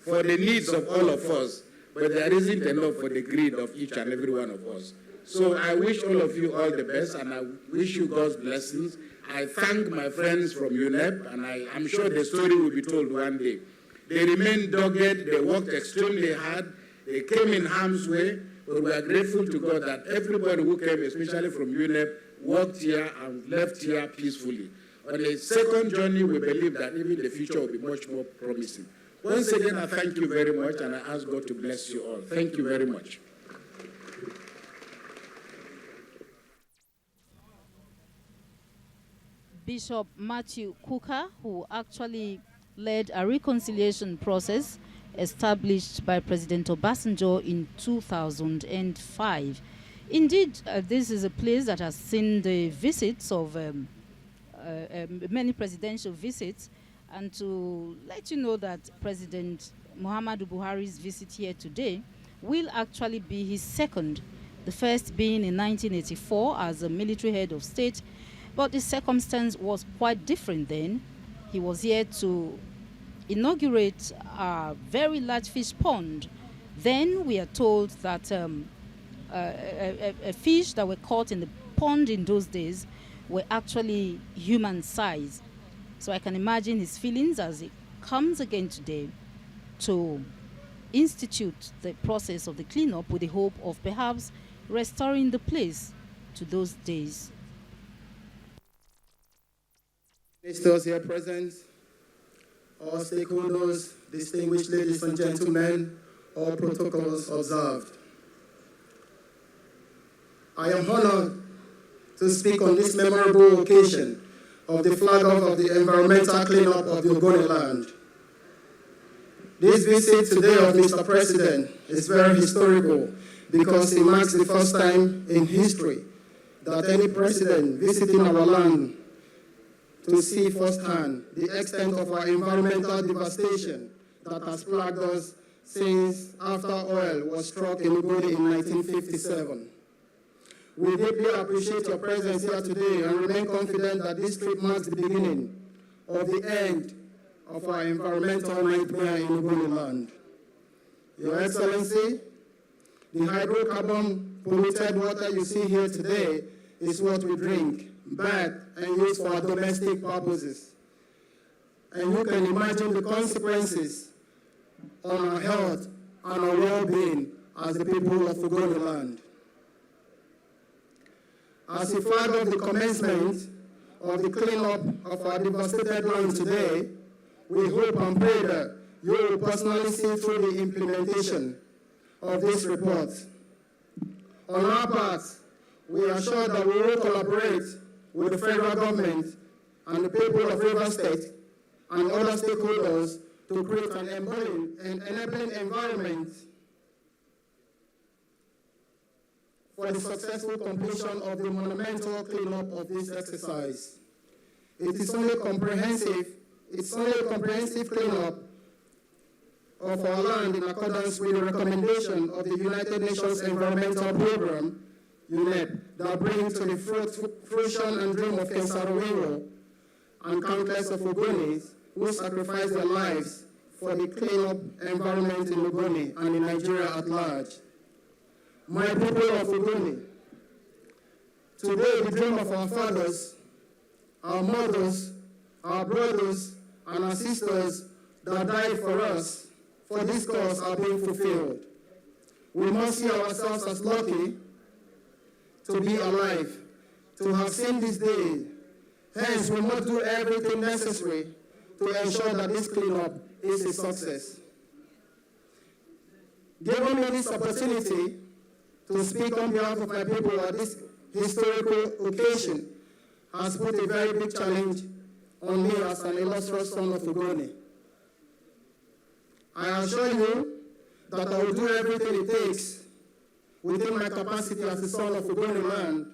for the needs of all of us, but there isn't enough for the greed of each and every one of us. So I wish all of you all the best, and I wish you God's blessings. I thank my friends from UNEP, and I'm sure the story will be told one day. They remained dogged, they worked extremely hard, they came in harm's way, but we are grateful to God that everybody who came, especially from UNEP, worked here and left here peacefully. On a second journey, we believe that even the future will be much more promising. Once again, I thank you very much, and I ask God to bless you all. Thank you very much. Bishop Matthew Kuka, who actually led a reconciliation process established by President Obasanjo in 2005. Indeed, this is a place that has seen the visits of many presidential visits, and to let you know that President Muhammadu Buhari's visit here today will actually be his second, the first being in 1984 as a military head of state, but the circumstance was quite different then. He was here to inaugurate a very large fish pond. Then we are told that a fish that were caught in the pond in those days were actually human size. So I can imagine his feelings as he comes again today to institute the process of the cleanup with the hope of perhaps restoring the place to those days. Ministers here present, all stakeholders, distinguished ladies and gentlemen, all protocols observed. I am honored to speak on this memorable occasion of the flag-off of the environmental cleanup of the Ogoniland. This visit today of Mr. President is very historical because it marks the first time in history that any president visiting our land to see firsthand the extent of our environmental devastation that has plagued us since after oil was struck in Ogoni in 1957. We deeply appreciate your presence here today and remain confident that this trip marks the beginning of the end of our environmental nightmare in Ogoniland. Your Excellency, the hydrocarbon polluted water you see here today is what we drink, bathe, and use for our domestic purposes. And you can imagine the consequences on our health and our well-being as the people of Ogoniland. As a flag of the commencement of the cleanup of our devastated land today, we hope and pray that you will personally see through the implementation of this report. On our part, we are sure that we will collaborate with the federal government and the people of Rivers State and other stakeholders to create an enabling environment for the successful completion of the monumental cleanup of this exercise. It's only a comprehensive cleanup of our land in accordance with the recommendation of the United Nations Environmental Program, UNEP, that brings to the fruition and dream of Kensarowero and countless of Ogonis who sacrificed their lives for the cleanup environment in Ogoni and in Nigeria at large. My people of Ogoni, today the dream of our fathers, our mothers, our brothers, and our sisters that died for us, for this cause are being fulfilled. We must see ourselves as lucky to be alive, to have seen this day. Hence, we must do everything necessary to ensure that this cleanup is a success. Giving me this opportunity to speak on behalf of my people at this historical occasion has put a very big challenge on me as an illustrious son of Ogoni. I assure you that I will do everything it takes within my capacity as a son of Ogoniland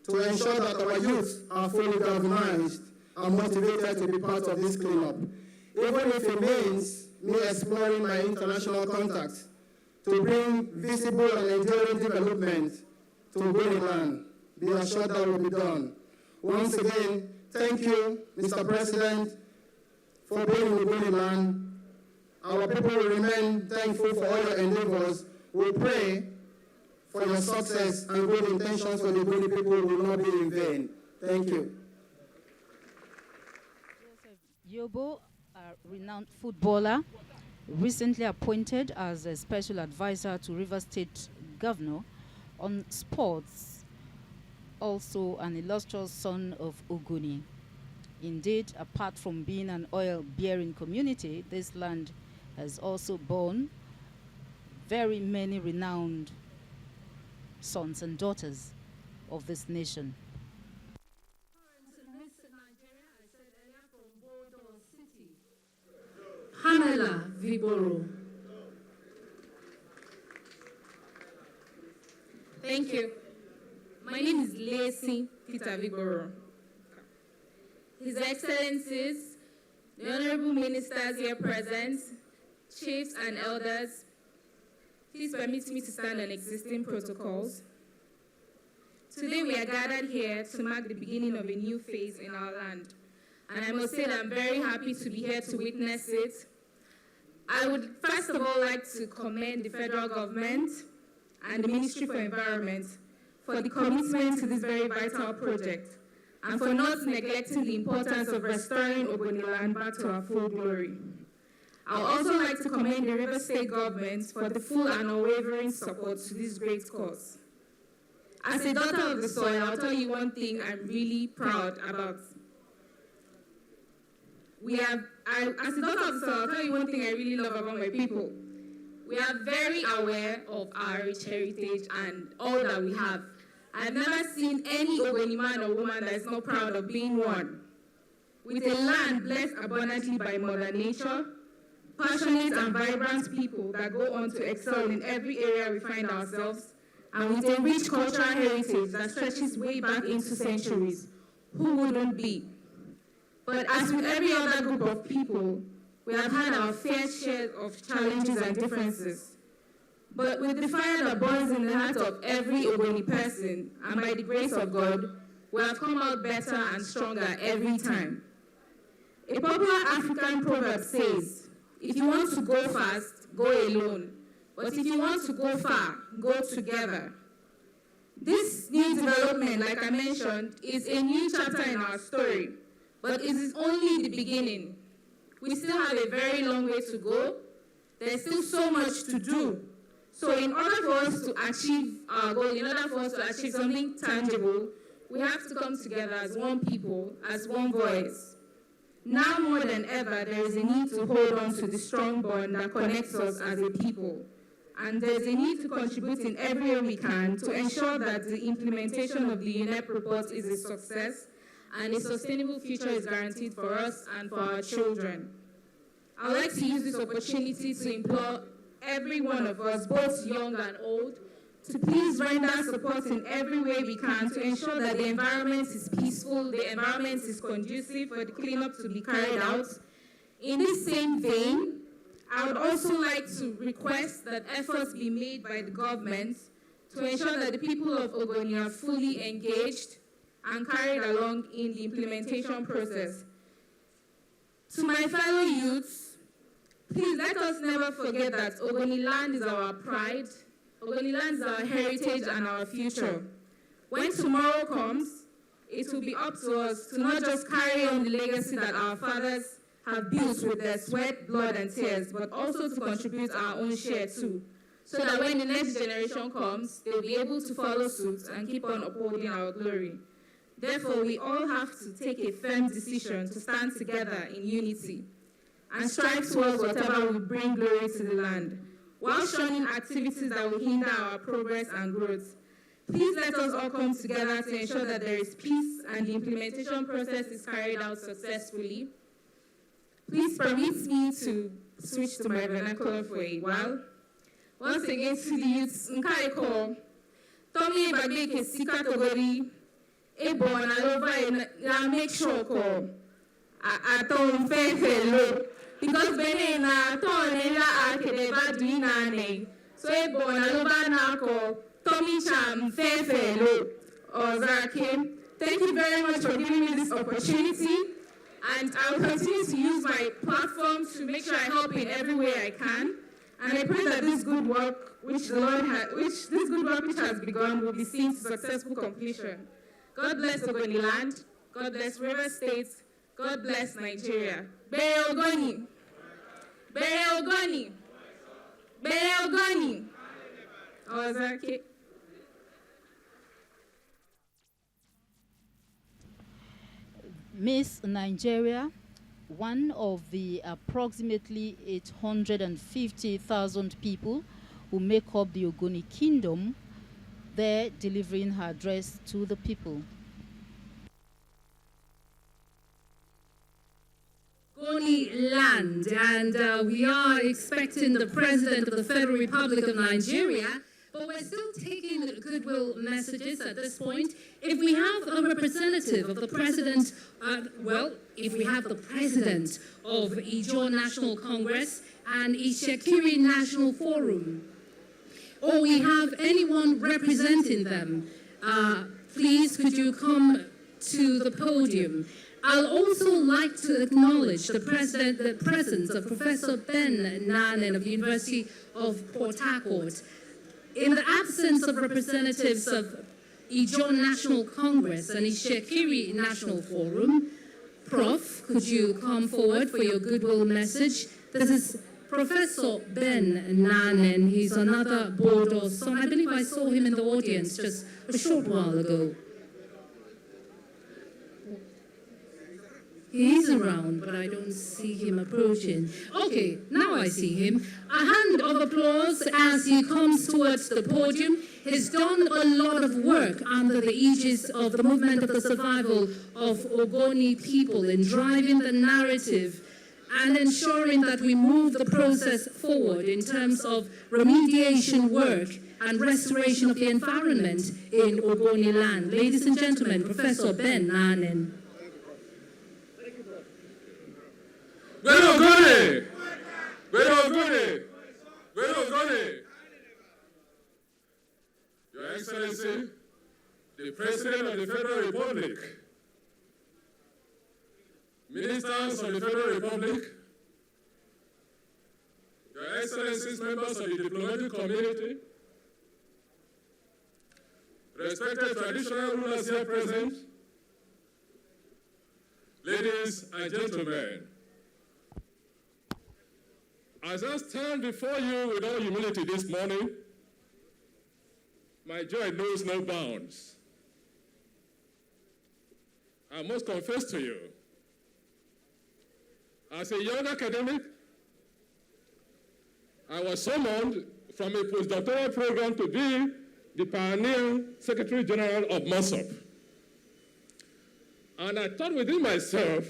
to ensure that our youth are fully galvanized and motivated to be part of this cleanup, even if it means me exploring my international contacts to bring visible and enduring development to Ogoniland. Be assured that will be done. Once again, thank you, Mr. President, for being in Ogoniland. Our people will remain thankful for all your endeavors. We pray for your success and good intentions for the Ogoni people will not be in vain. Thank you. Yobo, a renowned footballer, recently appointed as a special advisor to Rivers State Governor on sports, also an illustrious son of Ogoni. Indeed, apart from being an oil-bearing community, this land has also borne very many renowned sons and daughters of this nation. Pamela Viboro. Thank you. My name is Lacey Peter Viboro. His Excellencies, the Honorable Ministers here present, Chiefs and Elders, please permit me to stand on existing protocols. Today we are gathered here to mark the beginning of a new phase in our land. And I must say that I'm very happy to be here to witness it. I would first of all like to commend the federal government and the Ministry for Environment for the commitment to this very vital project and for not neglecting the importance of restoring Ogoniland back to our full glory. I would also like to commend the Rivers State government for the full and unwavering support to this great cause. As a daughter of the soil, I'll tell you one thing I'm really proud about. As a daughter of the soil, I'll tell you one thing I really love about my people. We are very aware of our rich heritage and all that we have. I've never seen any Ogoni man or woman that is not proud of being one. With a land blessed abundantly by Mother Nature, passionate and vibrant people that go on to excel in every area we find ourselves, and with a rich cultural heritage that stretches way back into centuries, who wouldn't be? But as with every other group of people, we have had our fair share of challenges and differences. But with the fire that burns in the heart of every Ogoni person, and by the grace of God, we have come out better and stronger every time. A popular African proverb says, if you want to go fast, go alone. But if you want to go far, go together. This new development, like I mentioned, is a new chapter in our story, but it is only the beginning. We still have a very long way to go. There's still so much to do. So in order for us to achieve our goal, in order for us to achieve something tangible, we have to come together as one people, as one voice. Now more than ever, there is a need to hold on to the strong bond that connects us as a people. And there's a need to contribute in every way we can to ensure that the implementation of the UNEP report is a success and a sustainable future is guaranteed for us and for our children. I'd like to use this opportunity to implore every one of us, both young and old, to please render support in every way we can to ensure that the environment is peaceful, the environment is conducive for the cleanup to be carried out. In this same vein, I would also like to request that efforts be made by the government to ensure that the people of Ogoni are fully engaged and carried along in the implementation process. To my fellow youths, please let us never forget that Ogoniland is our pride, Ogoniland is our heritage and our future. When tomorrow comes, it will be up to us to not just carry on the legacy that our fathers have built with their sweat, blood, and tears, but also to contribute our own share too, so that when the next generation comes, they'll be able to follow suit and keep on upholding our glory. Therefore, we all have to take a firm decision to stand together in unity and strive towards whatever will bring glory to the land, while shunning activities that will hinder our progress and growth. Please let us all come together to ensure that there is peace and the implementation process is carried out successfully. Please permit me to switch to my vernacular for a while. Once again, to the youths, Nkaiko, Tommy Bageke Sika Togori, Ebo and Alova, and make sure call. I don't fail, because Bene na Tonella Akedeva Dinane, so Ebo and Alova Nako, Tommy Cham, Fairfellow, or Zaki. Thank you very much for giving me this opportunity. And I will continue to use my platform to make sure I help in every way I can. And I pray that this good work which has begun will be seen to successful completion. God bless Ogoniland. God bless River State. God bless Nigeria. Bere Ogoni. Bere Ogoni. Bere Ogoni. Oh, is that okay? Miss Nigeria, one of the approximately 850,000 people who make up the Ogoni Kingdom, there delivering her address to the people. Ogoniland, and we are expecting the President of the Federal Republic of Nigeria, but we're still taking goodwill messages at this point. If we have a representative of the President, if we have the President of Ijaw National Congress and Ishekiri National Forum, or we have anyone representing them, please could you come to the podium. I'll also like to acknowledge the presence of Professor Ben Nanen of the University of Port Harcourt. In the absence of representatives of Ijaw National Congress and Ishekiri National Forum, Prof, could you come forward for your goodwill message? This is Professor Ben Nanen. He's another board or son. I believe I saw him in the audience just a short while ago. He's around, but I don't see him approaching. Okay, now I see him. A hand of applause as he comes towards the podium. He's done a lot of work under the aegis of the movement of the survival of Ogoni people in driving the narrative and ensuring that we move the process forward in terms of remediation work and restoration of the environment in Ogoniland. Ladies and gentlemen, Professor Ben Nanen. Ogoni! Ogoni! Ogoni! Your Excellency, the President of the Federal Republic, Ministers of the Federal Republic, Your Excellencies, members of the diplomatic community, respected traditional rulers here present, ladies and gentlemen, as I stand before you with all humility this morning, my joy knows no bounds. I must confess to you, as a young academic, I was summoned from a postdoctoral program to be the pioneer Secretary General of MOSOP. And I thought within myself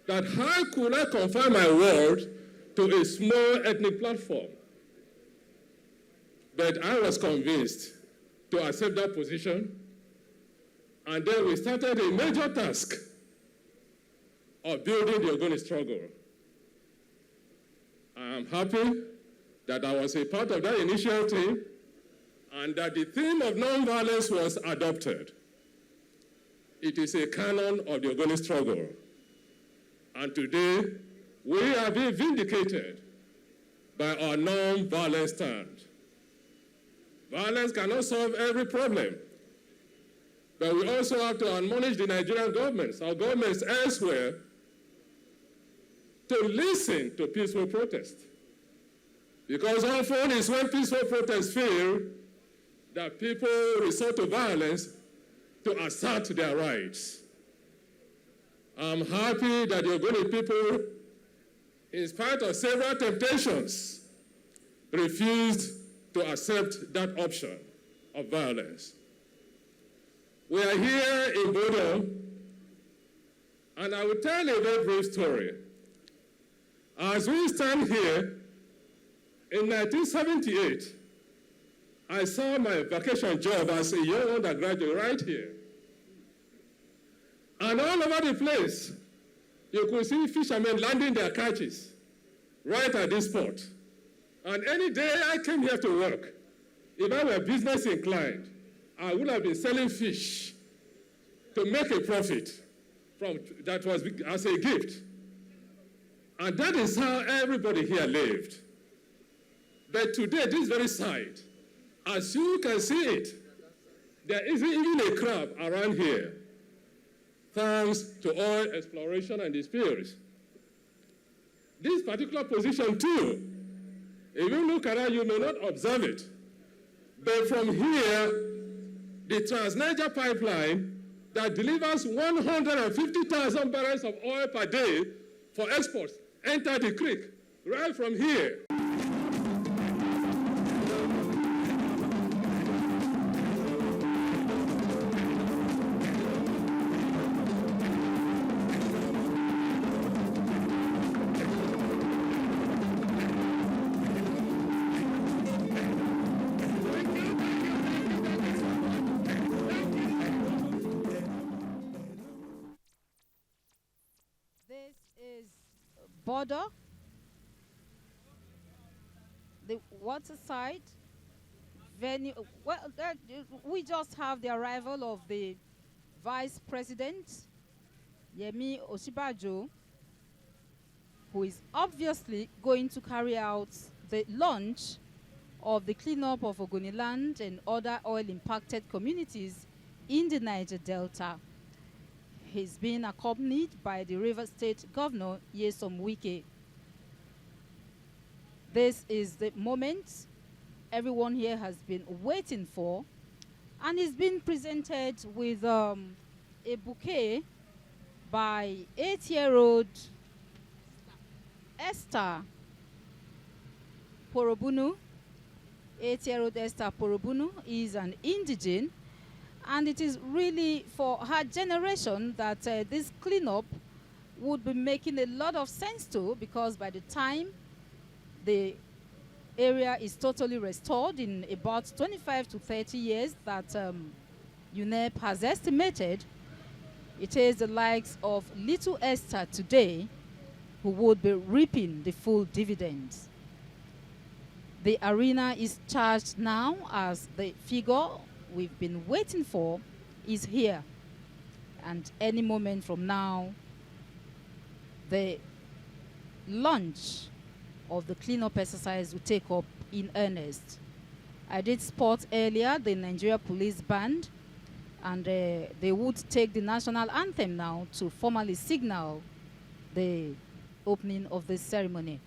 that how could I confine my world to a small ethnic platform? But I was convinced to accept that position, and then we started a major task of building the Ogoni struggle. I am happy that I was a part of that initial team and that the theme of nonviolence was adopted. It is a canon of the Ogoni struggle. And today, we are being vindicated by our non-violent stand. Violence cannot solve every problem, but we also have to admonish the Nigerian governments, our governments elsewhere, to listen to peaceful protest. Because often it's when peaceful protests fail that people resort to violence to assert their rights. I'm happy that the Ogoni people, in spite of several temptations, refused to accept that option of violence. We are here in Bodo, and I will tell a very brief story. As we stand here, in 1978, I saw my vacation job as a young undergraduate right here. And all over the place, you could see fishermen landing their catches right at this spot. And any day I came here to work, if I were business inclined, I would have been selling fish to make a profit that was as a gift. And that is how everybody here lived. But today, this very site, as you can see it, there isn't even a crab around here, thanks to oil exploration and the spills. This particular position too, if you look at it, you may not observe it. But from here, the Trans-Niger pipeline that delivers 150,000 barrels of oil per day for exports enter the creek right from here. This is border, the water side venue. Well, we just have the arrival of the Vice President, Yemi Osinbajo, who is obviously going to carry out the launch of the cleanup of Ogoniland and other oil-impacted communities in the Niger-Delta. He's been accompanied by the River State Governor, Nyesom Wike. This is the moment everyone here has been waiting for, and he's been presented with a bouquet by 8-year-old Esther Porobunu. 8-year-old Esther Porobunu is an indigene, and it is really for her generation that this cleanup would be making a lot of sense to, because by the time the area is totally restored in about 25 to 30 years that UNEP has estimated, it is the likes of little Esther today who would be reaping the full dividends. The arena is charged now as the figure we've been waiting for is here. And any moment from now, the launch of the cleanup exercise will take up in earnest. I did spot earlier the Nigeria Police Band, and they would take the national anthem now to formally signal the opening of this ceremony.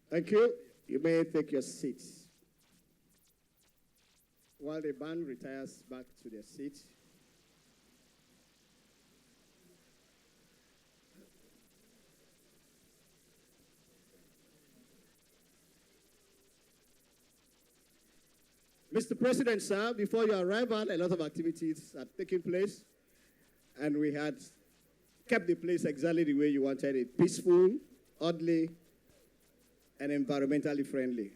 Thank you. You may take your seats. While the band retires back to their seats, Mr. President, sir, before your arrival, a lot of activities had taken place, and we had kept the place exactly the way you wanted it: peaceful, orderly, and environmentally friendly.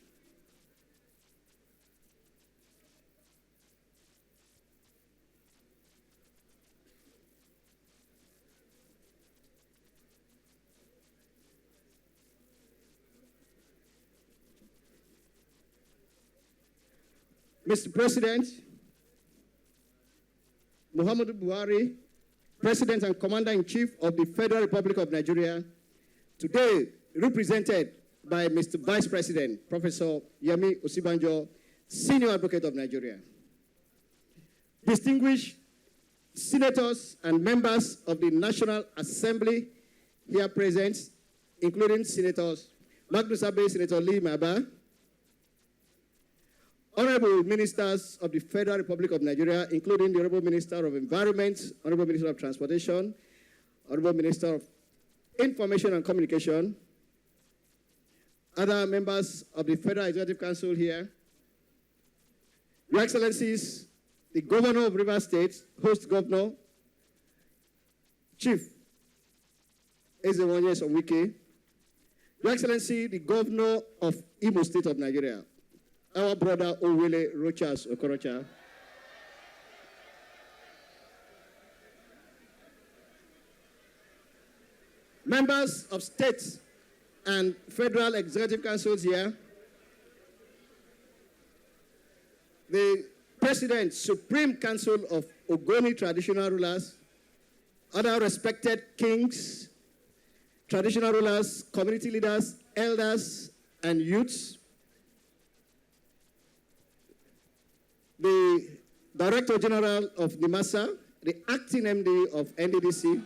Mr. President, Muhammadu Buhari, President and Commander-in-Chief of the Federal Republic of Nigeria, today represented by Mr. Vice President, Professor Yemi Osinbajo, Senior Advocate of Nigeria. Distinguished senators and members of the National Assembly here present, including Senators Magnus Abe, Senator Lee Maba, Honorable Ministers of the Federal Republic of Nigeria, including the Honorable Minister of Environment, Honorable Minister of Transportation, Honorable Minister of Information and Communication, other members of the Federal Executive Council here, Your Excellencies, the Governor of Rivers State, Host Governor, Chief Ezewonye Somwike, Your Excellency, the Governor of Imo State of Nigeria, our brother Owele Rochas Okorocha, members of state and federal executive councils here, the President, Supreme Council of Ogoni Traditional Rulers, other respected kings, traditional rulers, community leaders, elders, and youths, the Director General of NIMASA, the Acting MD of NDDC,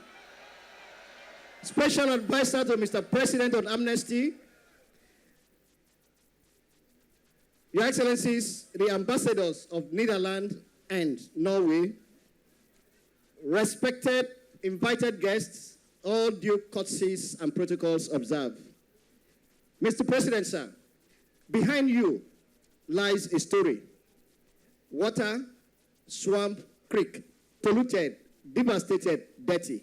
Special Advisor to Mr. President on Amnesty, Your Excellencies, the Ambassadors of Netherlands and Norway, respected invited guests, all due courtesies and protocols observed. Mr. President, sir, behind you lies a story. Water, swamp, creek, polluted, devastated, dirty.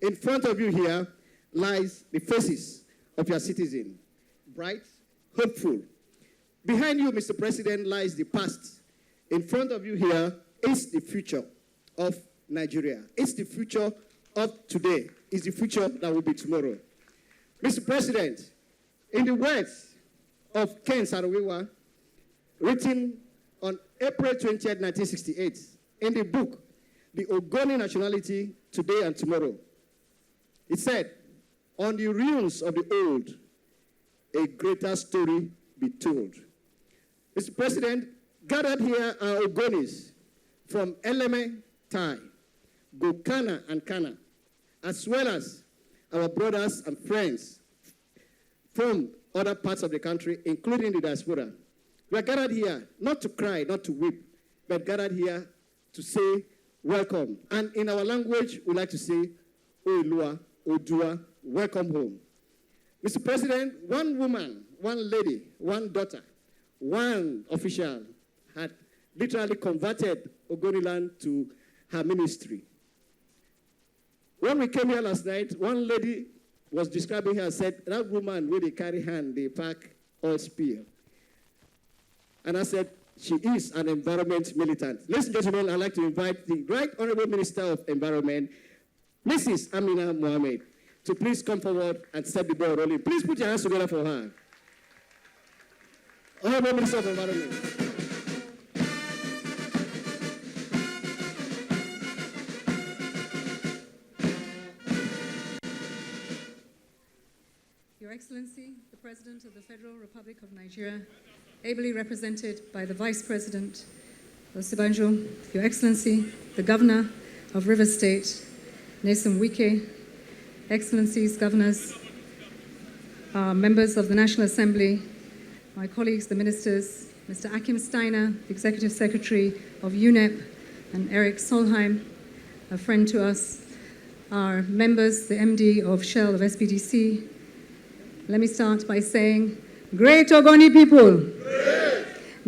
In front of you here lies the faces of your citizens, bright, hopeful. Behind you, Mr. President, lies the past. In front of you here is the future of Nigeria. It's the future of today. It's the future that will be tomorrow. Mr. President, in the words of Ken Saro-Wiwa, written on April 20th, 1968, in the book, The Ogoni Nationality, Today and Tomorrow, it said, on the ruins of the old, a greater story be told. Mr. President, gathered here are Ogonis from Eleme, Tai, Gokana and Kana, as well as our brothers and friends from other parts of the country, including the diaspora. We are gathered here not to cry, not to weep, but gathered here to say welcome. And in our language, we like to say, Oilua, Odua, welcome home. Mr. President, one woman, one lady, one daughter, one official had literally converted Ogoniland to her ministry. When we came here last night, one lady was describing her and said, that woman with the carry hand, they pack all spear. And I said, she is an environment militant. Ladies and gentlemen, I'd like to invite the Right Honorable Minister of Environment, Mrs. Amina Mohammed, to please come forward and set the ball rolling. Please put your hands together for her. Honorable Minister of Environment. Your Excellency, the President of the Federal Republic of Nigeria, ably represented by the Vice President, Osibanjo, Your Excellency, the Governor of Rivers State, Nyesom Wike, Excellencies, Governors, members of the National Assembly, my colleagues, the ministers, Mr. Akim Steiner, the Executive Secretary of UNEP, and Eric Solheim, a friend to us, our members, the MD of Shell of SPDC. Let me start by saying, great Ogoni people,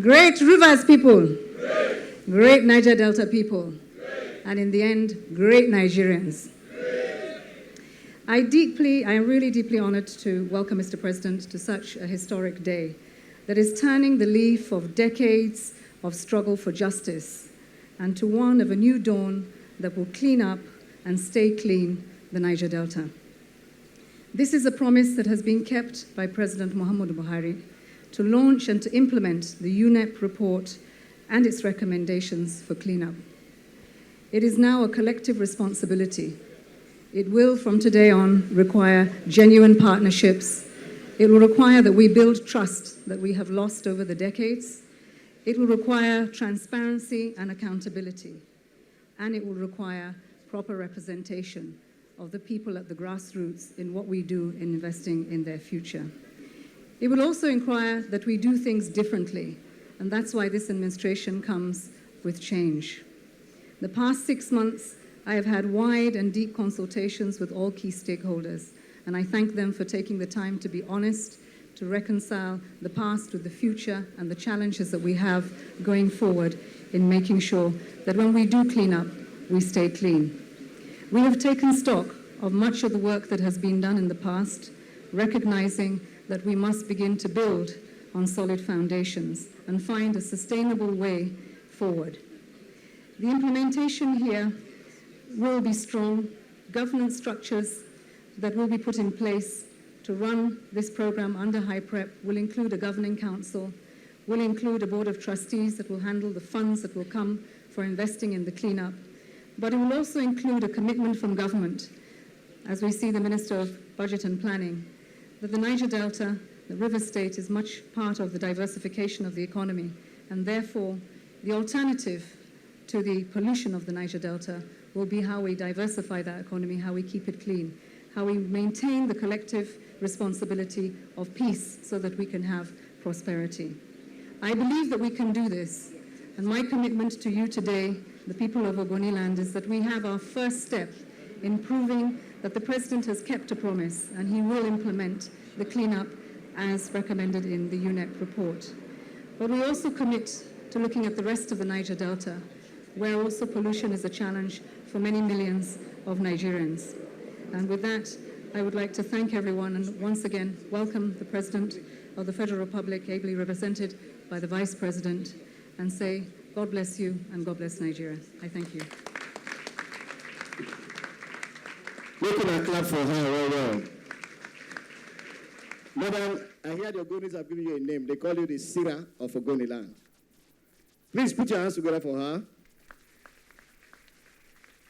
great Rivers people, great Niger-Delta people, and in the end, great Nigerians. I am really deeply honored to welcome Mr. President to such a historic day that is turning the leaf of decades of struggle for justice and to one of a new dawn that will clean up and stay clean the Niger-Delta. This is a promise that has been kept by President Muhammadu Buhari to launch and to implement the UNEP report and its recommendations for cleanup. It is now a collective responsibility. It will, from today on, require genuine partnerships. It will require that we build trust that we have lost over the decades. It will require transparency and accountability. And it will require proper representation of the people at the grassroots in what we do in investing in their future. It will also require that we do things differently, and that's why this administration comes with change. The past 6 months, I have had wide and deep consultations with all key stakeholders, and I thank them for taking the time to be honest, to reconcile the past with the future and the challenges that we have going forward in making sure that when we do clean up, we stay clean. We have taken stock of much of the work that has been done in the past, recognizing that we must begin to build on solid foundations and find a sustainable way forward. The implementation here will be strong. Governance structures that will be put in place to run this program under High Prep will include a governing council, will include a board of trustees that will handle the funds that will come for investing in the cleanup, but it will also include a commitment from government, as we see the Minister of Budget and Planning, that the Niger-Delta, the river state, is much part of the diversification of the economy, and therefore the alternative to the pollution of the Niger-Delta will be how we diversify that economy, how we keep it clean, how we maintain the collective responsibility of peace so that we can have prosperity. I believe that we can do this, and my commitment to you today, the people of Ogoniland, is that we have our first step in proving that the President has kept a promise and he will implement the cleanup as recommended in the UNEP report. But we also commit to looking at the rest of the Niger-Delta, where also pollution is a challenge for many millions of Nigerians. And with that, I would like to thank everyone and once again welcome the President of the Federal Republic, ably represented by the Vice President, and say, God bless you and God bless Nigeria. I thank you. Making a clap for her, well. Madam, I hear the Ogonis have given you a name. They call you the Sira of Ogoniland. Please put your hands together for her.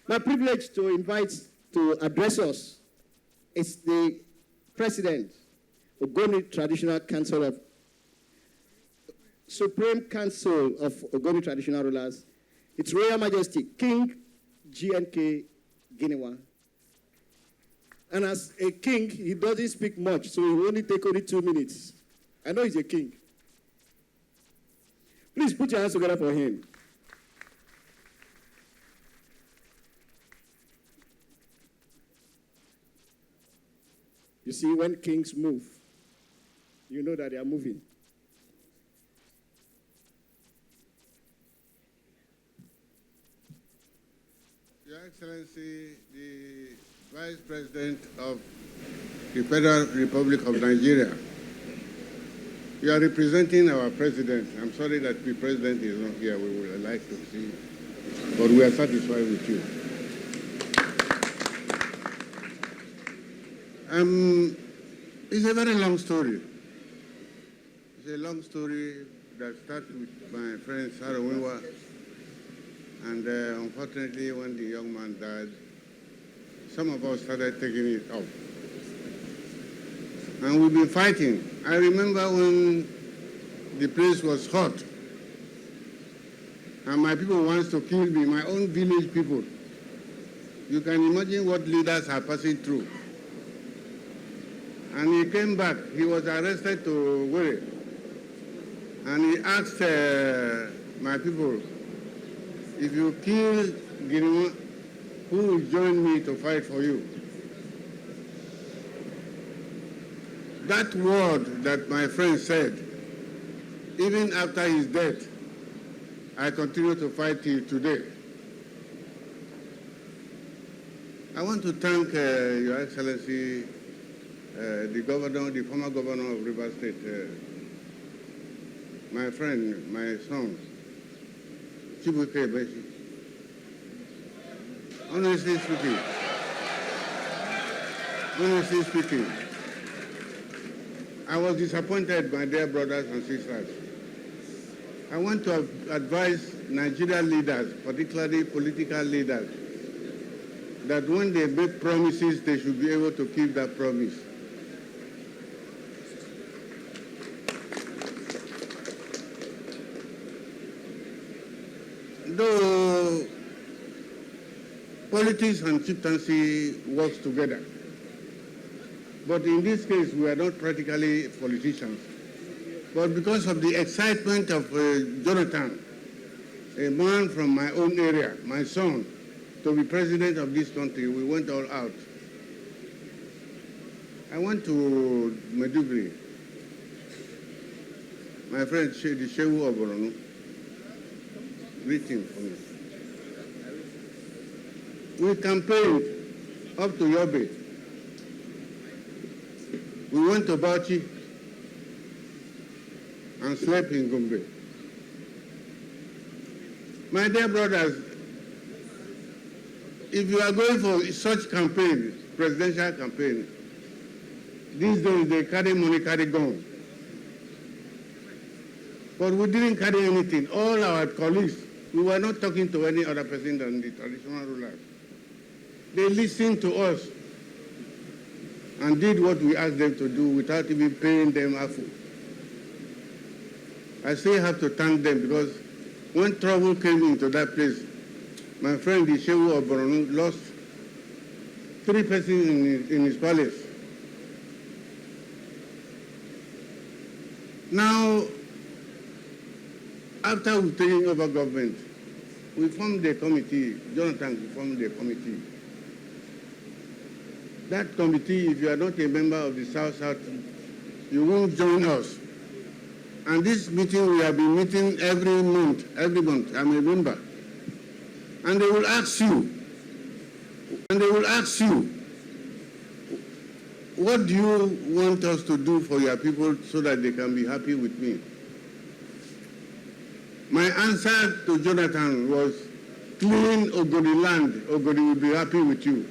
My privilege to invite to address us is the President, Ogoni Traditional Council of Supreme Council of Ogoni Traditional Rulers, Its Royal Majesty, King GNK Guinewa. And as a king, he doesn't speak much, so he will only take only 2 minutes. I know he's a king. Please put your hands together for him. You see, when kings move, you know that they are moving. Your Excellency, the Vice President of the Federal Republic of Nigeria, you are representing our President. I'm sorry that the President is not here. We would like to see you, but we are satisfied with you. It's a very long story. It's a long story that starts with my friend Sarah Wiwa. And unfortunately, when the young man died, some of us started taking it up. And we've been fighting. I remember when the place was hot, and my people wanted to kill me, my own village people. You can imagine what leaders are passing through. And he came back. He was arrested to Were. And he asked my people, if you kill Guinea, who will join me to fight for you? That word that my friend said, even after his death, I continue to fight till today. I want to thank Your Excellency, the governor, the former governor of Rivers State, my friend, my son, Chibuke Beshi. Honestly speaking, I was disappointed, my dear brothers and sisters. I want to advise Nigerian leaders, particularly political leaders, that when they make promises, they should be able to keep that promise. Though politics and chieftaincy works together, but in this case, we are not practically politicians. But because of the excitement of Jonathan, a man from my own area, my son, to be president of this country, we went all out. I went to Maiduguri my friend the Shehu of Borno, greet him for me. We campaigned up to Yobe. We went to Bauchi and slept in Gombe. My dear brothers, if you are going for such campaign, presidential campaign, these days they carry money, carry gun. But we didn't carry anything. All our colleagues, we were not talking to any other person than the traditional rulers. They listened to us and did what we asked them to do without even paying them afu. I still have to thank them because when trouble came into that place, my friend the Shehu of Borno lost 3 persons in his palace. Now, after we've taken over government, we formed a committee, Jonathan formed a committee. That committee, if you are not a member of the South-South, you won't join us. And this meeting, we have been meeting every month, I'm a member. And they will ask you, what do you want us to do for your people so that they can be happy with me? My answer to Jonathan was, clean Ogoniland, Ogoni will be happy with you.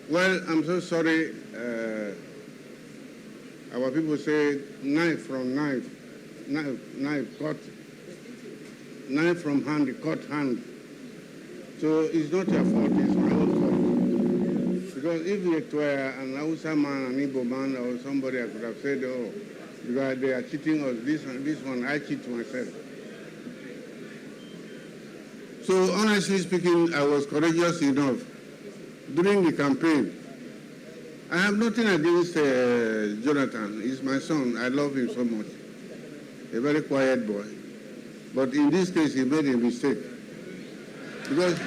Well, I'm so sorry. Our people say knife from hand, cut hand. So it's not your fault, it's my own fault. Because if it were an Hausa man, an Igbo man, or somebody, I could have said, oh, because they are cheating us, this one, I cheat myself. So honestly speaking, I was courageous enough during the campaign. I have nothing against Jonathan. He's my son. I love him so much. A very quiet boy. But in this case, he made a mistake. Because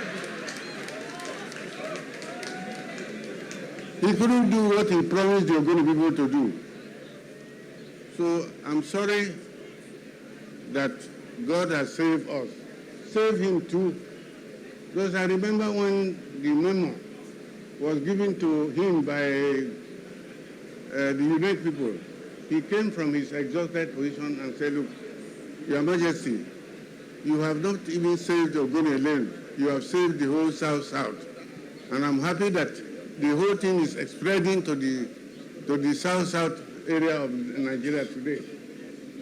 he couldn't do what he promised the Ogoni people to do. So I'm sorry that God has saved us. Save him too. Because I remember when the memo was given to him by the UNEP people, he came from his exalted position and said, look, Your Majesty, you have not even saved Ogoniland, you have saved the whole South-South. And I'm happy that the whole thing is spreading to the South-South area of Nigeria today.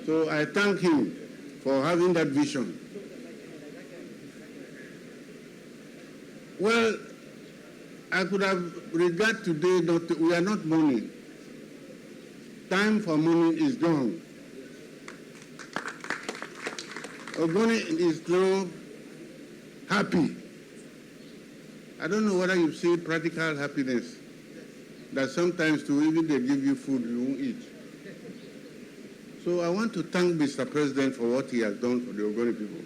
So I thank him for having that vision. Well, I could have regard today, we are not mourning. Time for mourning is gone. Ogoni is now happy. I don't know whether you see practical happiness, that sometimes to even they give you food, you won't eat. So I want to thank Mr. President for what he has done for the Ogoni people.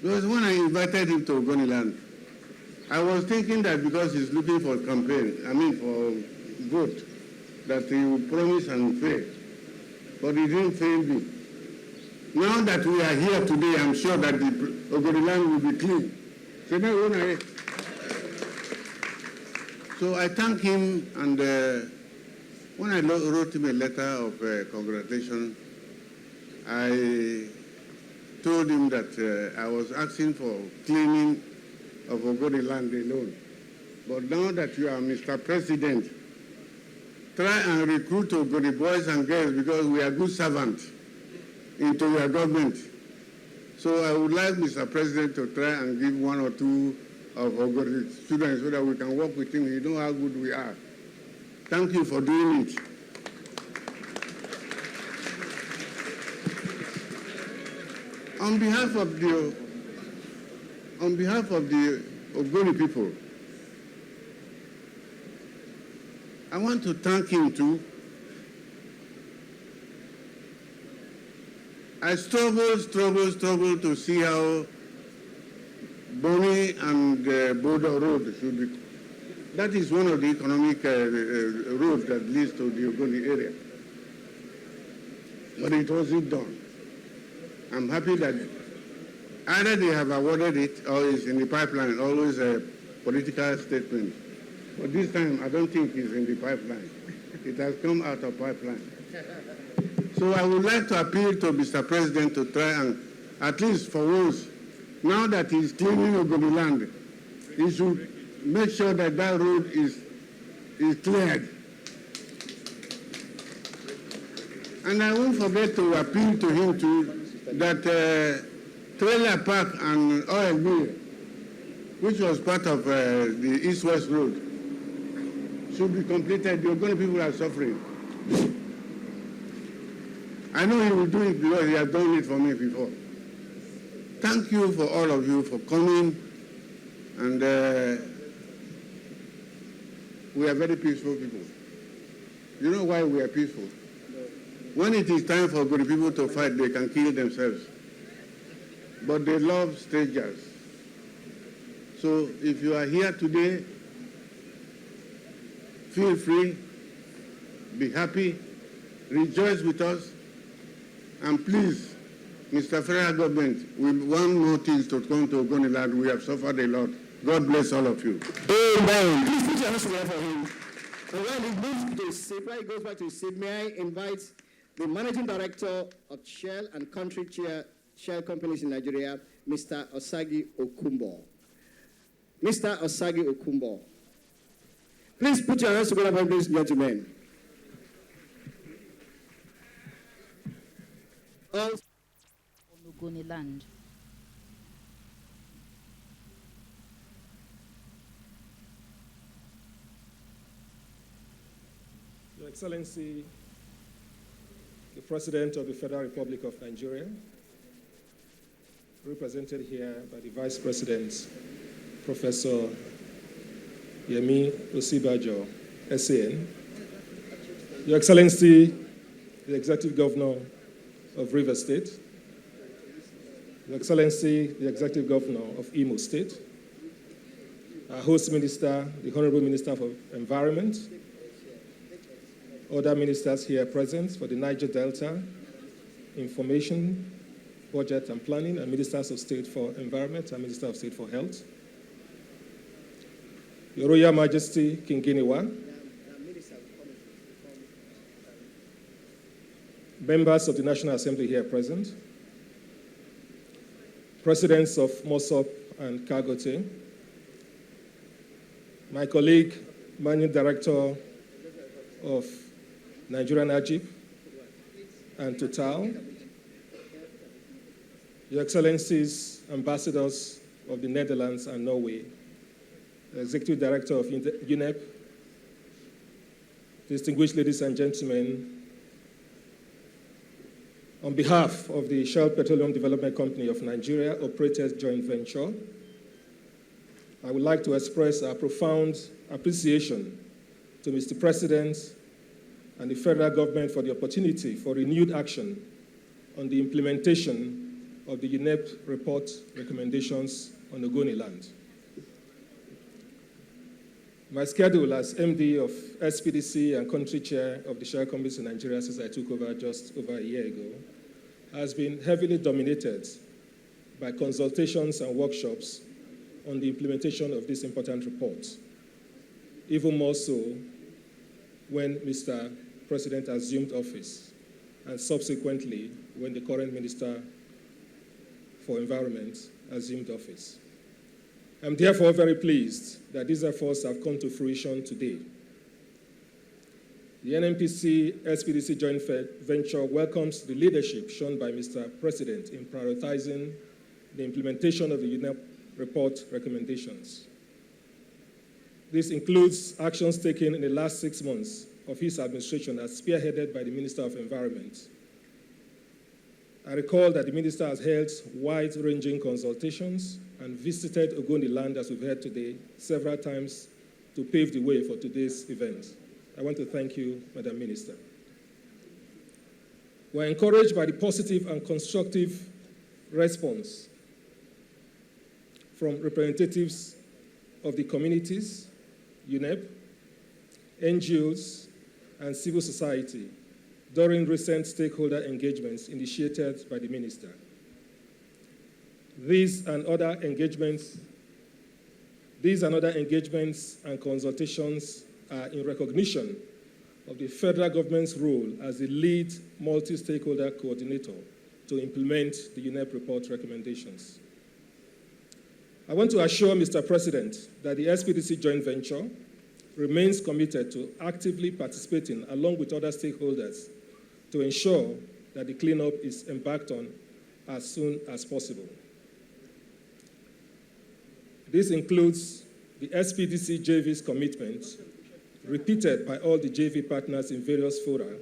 Because when I invited him to Ogoniland, I was thinking that because he's looking for for vote, that he will promise and fail. But he didn't fail me. Now that we are here today, I'm sure that the Ogoniland will be clean. So I thank him, and when I wrote him a letter of congratulations, I told him that I was asking for cleaning of Ogoniland alone. But now that you are Mr. President, try and recruit Ogoni boys and girls, because we are good servants into your government. So I would like Mr. President to try and give 1 or 2 of Ogoni students so that we can work with him. You know how good we are. Thank you for doing it. On behalf of the Ogoni people, I want to thank him too. I struggle to see how Boni and Bodo Road should be That is one of the economic roads that leads to the Ogoni area. But it wasn't done. I'm happy that either they have awarded it or it's in the pipeline, always a political statement. But this time, I don't think it's in the pipeline. It has come out of pipeline. So I would like to appeal to Mr. President to try and, at least for once, now that he's cleaning Ogoniland, he should make sure that that road is cleared. And I won't forget to appeal to him too, that trailer park and oil mill, which was part of the East-West Road, should be completed. The Ogoni people are suffering. I know he will do it because he has done it for me before. Thank you for all of you for coming, and we are very peaceful people. You know why we are peaceful? When it is time for Ogoni people to fight, they can kill themselves. But they love strangers. So if you are here today, feel free, be happy, rejoice with us, and please, Mr. Federal Government, we want more things to come to Ogoniland. We have suffered a lot. God bless all of you. Amen. Please put your hands together for him. And while he goes back to his seat, may I invite the Managing Director of Shell and Country Chair Shell Companies in Nigeria, Mr. Osagi Okumbo. Mr. Osagi Okumbo. Please put your hands together, ladies and gentlemen. Ogoniland. Your Excellency, the President of the Federal Republic of Nigeria, represented here by the Vice President, Professor Yemi Osibajo, SAN, Your Excellency, the Executive Governor of Rivers State, Your Excellency, the Executive Governor of Imo State, our host minister, the Honorable Minister for Environment, other ministers here present for the Niger-Delta, Information, Budget and Planning, and Ministers of State for Environment and Minister of State for Health, Your Royal Majesty King Giniwa, members of the National Assembly here present, presidents of MOSOP and Cargote, my colleague, Managing Director of Nigerian Agip and Total, Your Excellencies, Ambassadors of the Netherlands and Norway, the Executive Director of UNEP, distinguished ladies and gentlemen, on behalf of the Shell Petroleum Development Company of Nigeria, Operators Joint Venture, I would like to express our profound appreciation to Mr. President and the federal government for the opportunity for renewed action on the implementation of the UNEP report recommendations on Ogoniland. My schedule as MD of SPDC and country chair of the Shell Companies in Nigeria since I took over just over a year ago has been heavily dominated by consultations and workshops on the implementation of this important report, even more so when Mr. President assumed office and subsequently when the current Minister for Environment assumed office. I'm therefore very pleased that these efforts have come to fruition today. The NNPC-SPDC joint venture welcomes the leadership shown by Mr. President in prioritizing the implementation of the UNEP report recommendations. This includes actions taken in the last 6 months of his administration as spearheaded by the Minister of Environment. I recall that the Minister has held wide-ranging consultations and visited Ogoniland, as we've heard today, several times to pave the way for today's event. I want to thank you, Madam Minister. We're encouraged by the positive and constructive response from representatives of the communities, UNEP, NGOs, and civil society during recent stakeholder engagements initiated by the Minister. These and other engagements and consultations are in recognition of the federal government's role as the lead multi-stakeholder coordinator to implement the UNEP report recommendations. I want to assure Mr. President that the SPDC joint venture remains committed to actively participating along with other stakeholders to ensure that the cleanup is embarked on as soon as possible. This includes the SPDC JV's commitment, repeated by all the JV partners in various fora,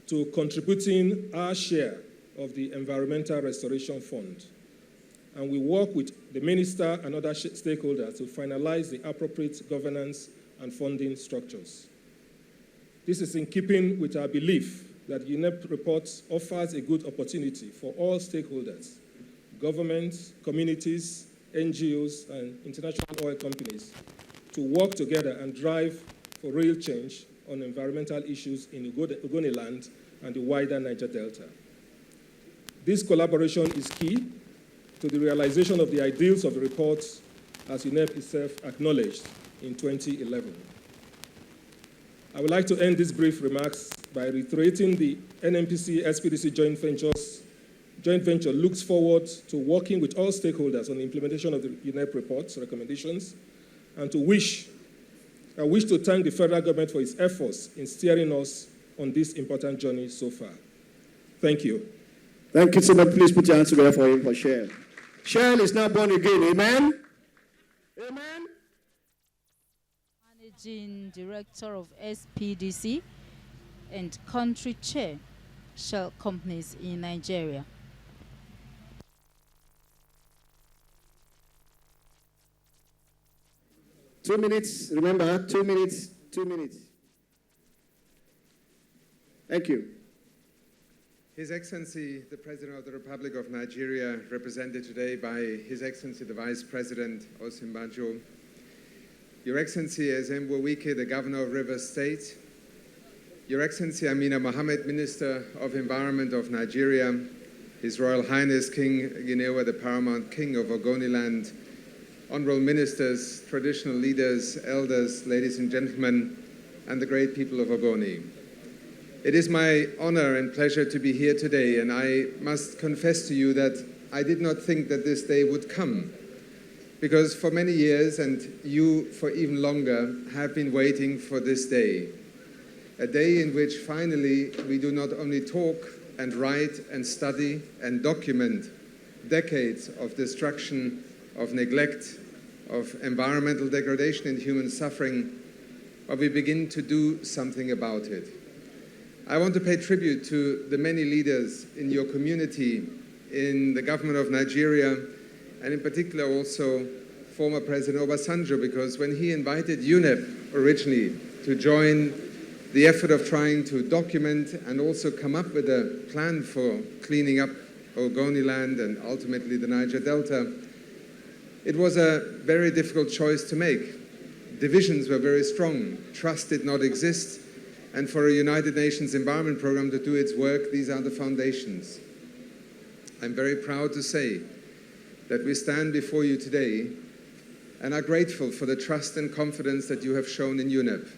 to contributing our share of the Environmental Restoration Fund. And we work with the Minister and other stakeholders to finalize the appropriate governance and funding structures. This is in keeping with our belief that the UNEP report offers a good opportunity for all stakeholders, governments, communities, NGOs, and international oil companies to work together and drive for real change on environmental issues in Ogoniland and the wider Niger-Delta. This collaboration is key to the realization of the ideals of the report as UNEP itself acknowledged in 2011. I would like to end these brief remarks by reiterating the NNPC-SPDC joint venture looks forward to working with all stakeholders on the implementation of the UNEP report's recommendations, and I wish to thank the federal government for its efforts in steering us on this important journey so far. Thank you. Thank you so much. Please put your hands together for him, for Cheryl. Cheryl is now born again. Amen? Amen? Managing Director of SPDC and Country Chair, Shell Companies in Nigeria. Two minutes, remember, 2 minutes, 2 minutes. Thank you. His Excellency, the President of the Republic of Nigeria, represented today by His Excellency, the Vice President, Osinbajo, Your Excellency Ezembo Wike, the Governor of Rivers State, Your Excellency Amina Mohammed, Minister of Environment of Nigeria, His Royal Highness King Ginewa, the Paramount King of Ogoniland, Honorable Ministers, traditional leaders, elders, ladies and gentlemen, and the great people of Ogoni. It is my honor and pleasure to be here today, and I must confess to you that I did not think that this day would come, because for many years, and you for even longer, have been waiting for this day. A day in which finally we do not only talk and write and study and document decades of destruction, of neglect, of environmental degradation and human suffering, but we begin to do something about it. I want to pay tribute to the many leaders in your community, in the government of Nigeria, and in particular also former President Obasanjo, because when he invited UNEP originally to join the effort of trying to document and also come up with a plan for cleaning up Ogoniland and ultimately the Niger-Delta, it was a very difficult choice to make. Divisions were very strong. Trust did not exist. And for a United Nations Environment Programme to do its work, these are the foundations. I'm very proud to say that we stand before you today and are grateful for the trust and confidence that you have shown in UNEP.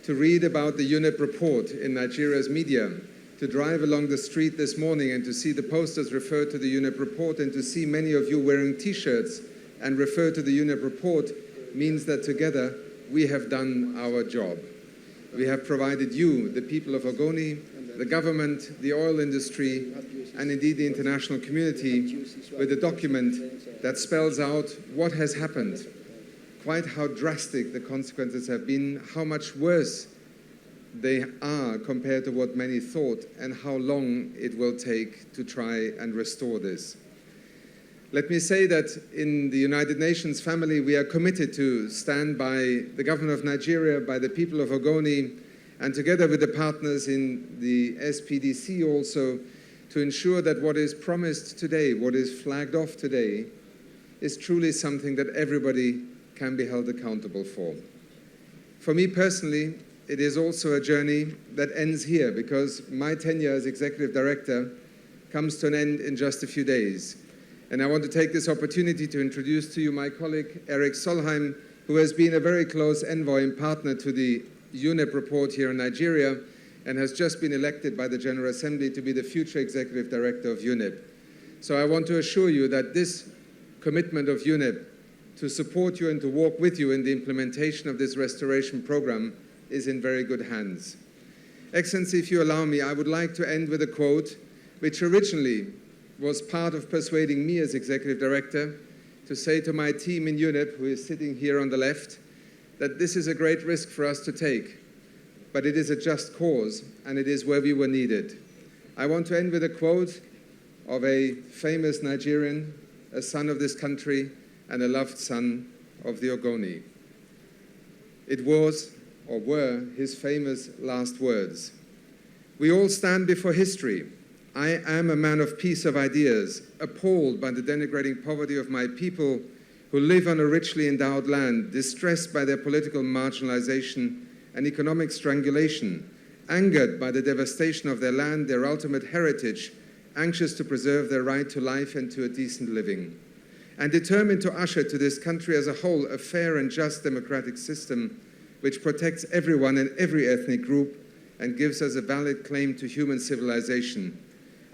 To read about the UNEP report in Nigeria's media, to drive along the street this morning and to see the posters refer to the UNEP report and to see many of you wearing T-shirts and refer to the UNEP report means that together we have done our job. We have provided you, the people of Ogoni, the government, the oil industry, and indeed the international community, with a document that spells out what has happened, quite how drastic the consequences have been, how much worse they are compared to what many thought, and how long it will take to try and restore this. Let me say that in the United Nations family, we are committed to stand by the government of Nigeria, by the people of Ogoni, and together with the partners in the SPDC also, to ensure that what is promised today, what is flagged off today, is truly something that everybody can be held accountable for. For me personally, it is also a journey that ends here, because my tenure as Executive Director comes to an end in just a few days. And I want to take this opportunity to introduce to you my colleague, Eric Solheim, who has been a very close envoy and partner to the UNEP report here in Nigeria, and has just been elected by the General Assembly to be the future Executive Director of UNEP. So I want to assure you that this commitment of UNEP to support you and to walk with you in the implementation of this restoration program is in very good hands. Excellency, if you allow me, I would like to end with a quote which originally was part of persuading me as Executive Director to say to my team in UNEP, who is sitting here on the left, that this is a great risk for us to take, but it is a just cause, and it is where we were needed. I want to end with a quote of a famous Nigerian, a son of this country, and a loved son of the Ogoni. It was, or were, his famous last words. We all stand before history. I am a man of peace of ideas, appalled by the denigrating poverty of my people who live on a richly endowed land, distressed by their political marginalization and economic strangulation, angered by the devastation of their land, their ultimate heritage, anxious to preserve their right to life and to a decent living, and determined to usher to this country as a whole a fair and just democratic system which protects everyone and every ethnic group and gives us a valid claim to human civilization.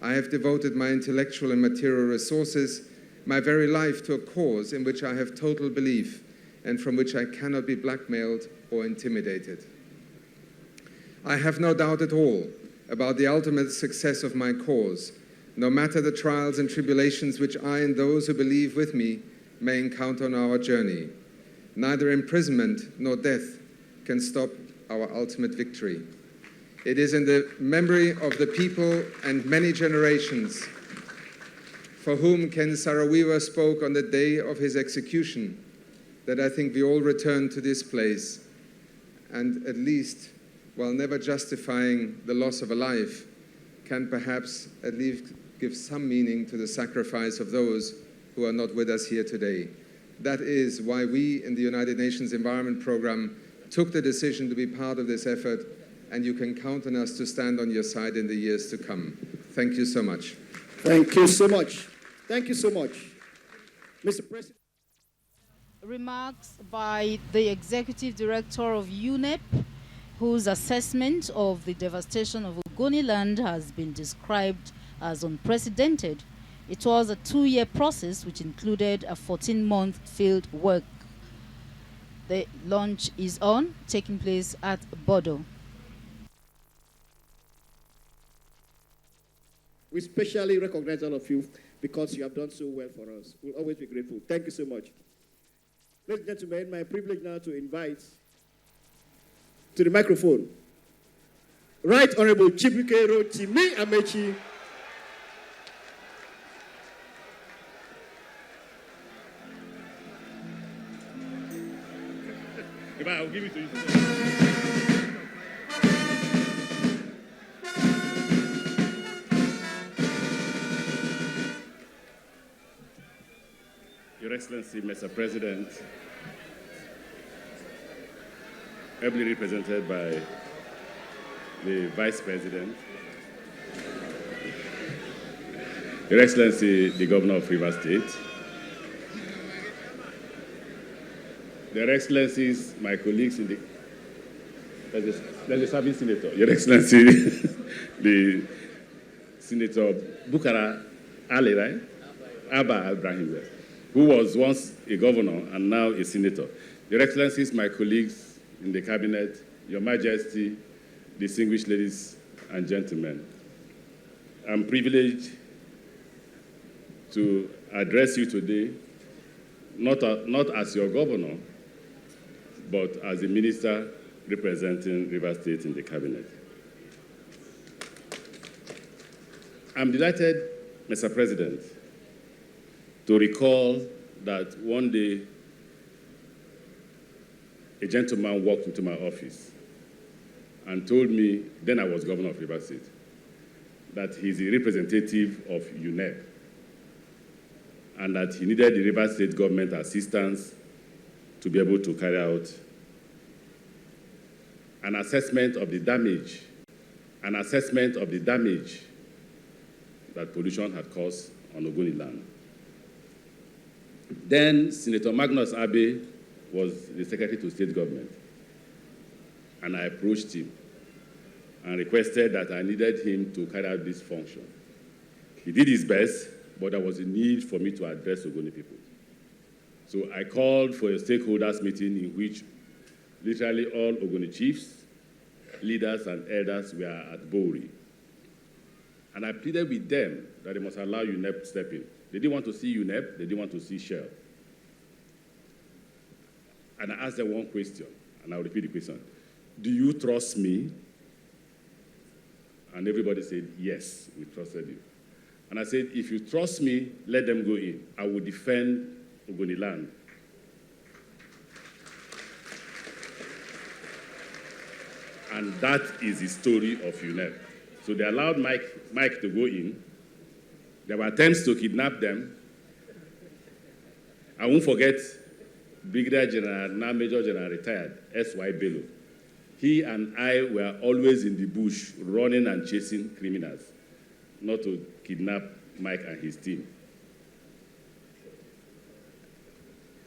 I have devoted my intellectual and material resources, my very life, to a cause in which I have total belief and from which I cannot be blackmailed or intimidated. I have no doubt at all about the ultimate success of my cause, no matter the trials and tribulations which I and those who believe with me may encounter on our journey. Neither imprisonment nor death can stop our ultimate victory. It is in the memory of the people and many generations for whom Ken Saro-Wiwa spoke on the day of his execution that I think we all return to this place, and at least, while never justifying the loss of a life, can perhaps at least give some meaning to the sacrifice of those who are not with us here today. That is why we in the United Nations Environment Programme took the decision to be part of this effort, and you can count on us to stand on your side in the years to come. Thank you so much. Thank you so much. Thank you so much. Mr. President. Remarks by the Executive Director of UNEP, whose assessment of the devastation of Ogoniland has been described as unprecedented. It was a 2-year process which included a 14-month field work. The launch is on, taking place at Bodo. We specially recognize all of you because you have done so well for us. We'll always be grateful. Thank you so much. Ladies and gentlemen, my privilege now to invite to the microphone Right Honorable Chibukero Timi Amechi. I'll give it to you. Your Excellency, Mr. President, ably represented by the Vice President, Your Excellency, the Governor of Rivers State, Your Excellencies, my colleagues in the... There's a serving senator. Your Excellency, the Senator Bukara Ali, right? Abba Ibrahim, who was once a governor and now a senator. Your Excellencies, my colleagues in the Cabinet, Your Majesty, distinguished ladies and gentlemen, I'm privileged to address you today, not as your governor, but as a minister representing Rivers State in the Cabinet. I'm delighted, Mr. President, to recall that one day a gentleman walked into my office and told me, then I was governor of Rivers State, that he's a representative of UNEP and that he needed the Rivers State government assistance to be able to carry out an assessment of the damage that pollution had caused on Ogoniland. Then Senator Magnus Abe was the Secretary to State Government, and I approached him and requested that I needed him to carry out this function. He did his best, but there was a need for me to address Ogoni people. So I called for a stakeholders meeting in which literally all Ogoni chiefs, leaders, and elders were at Bori. And I pleaded with them that they must allow UNEP to step in. They didn't want to see UNEP, they didn't want to see Shell. And I asked them one question, and I'll repeat the question. Do you trust me? And everybody said, yes, we trusted you. And I said, if you trust me, let them go in. I will defend Ogoniland. And that is the story of UNEP. So they allowed Mike to go in. There were attempts to kidnap them. I won't forget Brigadier General, now Major General retired, S.Y. Bello. He and I were always in the bush running and chasing criminals, not to kidnap Mike and his team.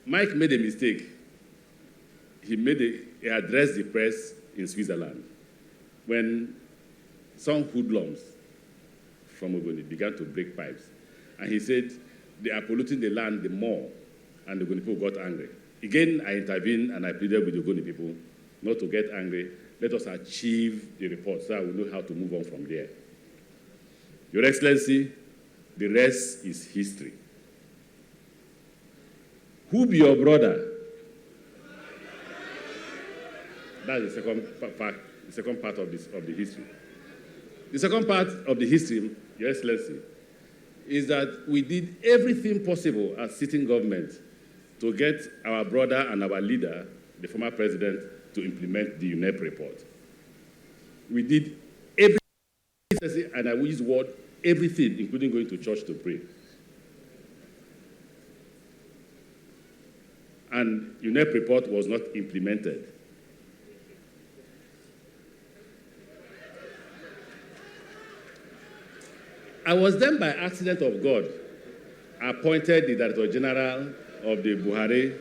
Mike made a mistake. He addressed the press in Switzerland when some hoodlums from Ogoni began to break pipes. And he said, they are polluting the land the more, and the Ogoni people got angry. Again, I intervened and I pleaded with the Ogoni people not to get angry. Let us achieve the report so that we know how to move on from there. Your Excellency, the rest is history. Who be your brother? That's the second part of the history. The second part of the history, Your Excellency, is that we did everything possible as sitting government to get our brother and our leader, the former president, to implement the UNEP report. We did everything, and I will use the word everything, including going to church to pray. And UNEP report was not implemented. I was then, by accident of God, appointed the Director General of the Buhari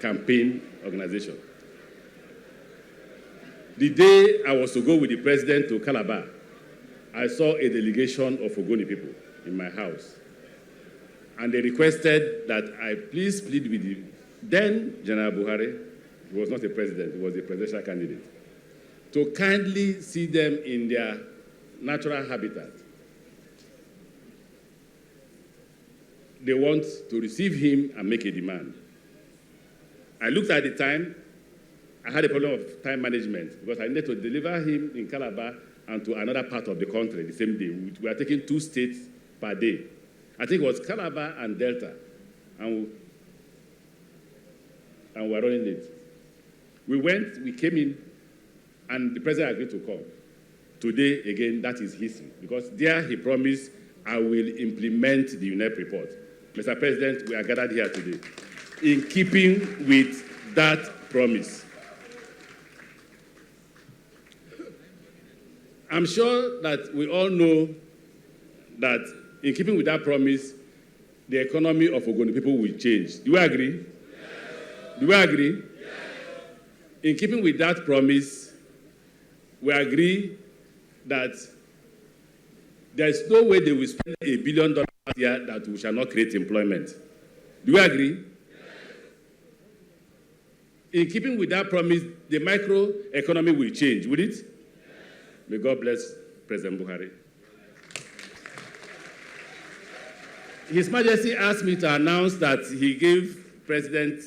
campaign organization. The day I was to go with the president to Calabar, I saw a delegation of Ogoni people in my house. And they requested that I please plead with the then General Buhari, he was not a president, he was a presidential candidate, to kindly see them in their natural habitat. They want to receive him and make a demand. I looked at the time. I had a problem of time management because I needed to deliver him in Calabar and to another part of the country the same day. We are taking 2 states per day. I think it was Calabar and Delta, and we were running late. We came in, and the president agreed to come. Today, again, that is history, because there he promised, I will implement the UNEP report. Mr. President, we are gathered here today in keeping with that promise. I'm sure that we all know that in keeping with that promise, the economy of Ogoni people will change. Do we agree? Yes. Do we agree? Yes. In keeping with that promise, we agree that there is no way they will spend $1 billion here that we shall not create employment. Do we agree? Yes. In keeping with that promise, the microeconomy will change, will it? Yes. May God bless President Buhari. His Majesty asked me to announce that he gave President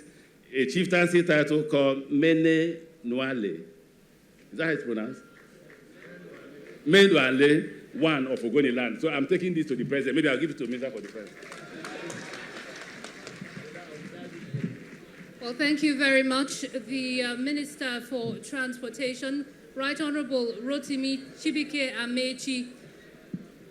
a chieftaincy title called Mene Nwale. Is that how it's pronounced? Mene Nwale, one of Ogoniland. So I'm taking this to the President. Maybe I'll give it to Minister for Defense. Well, thank you very much. The Minister for Transportation, Right Honorable Rotimi Chibike Amechi.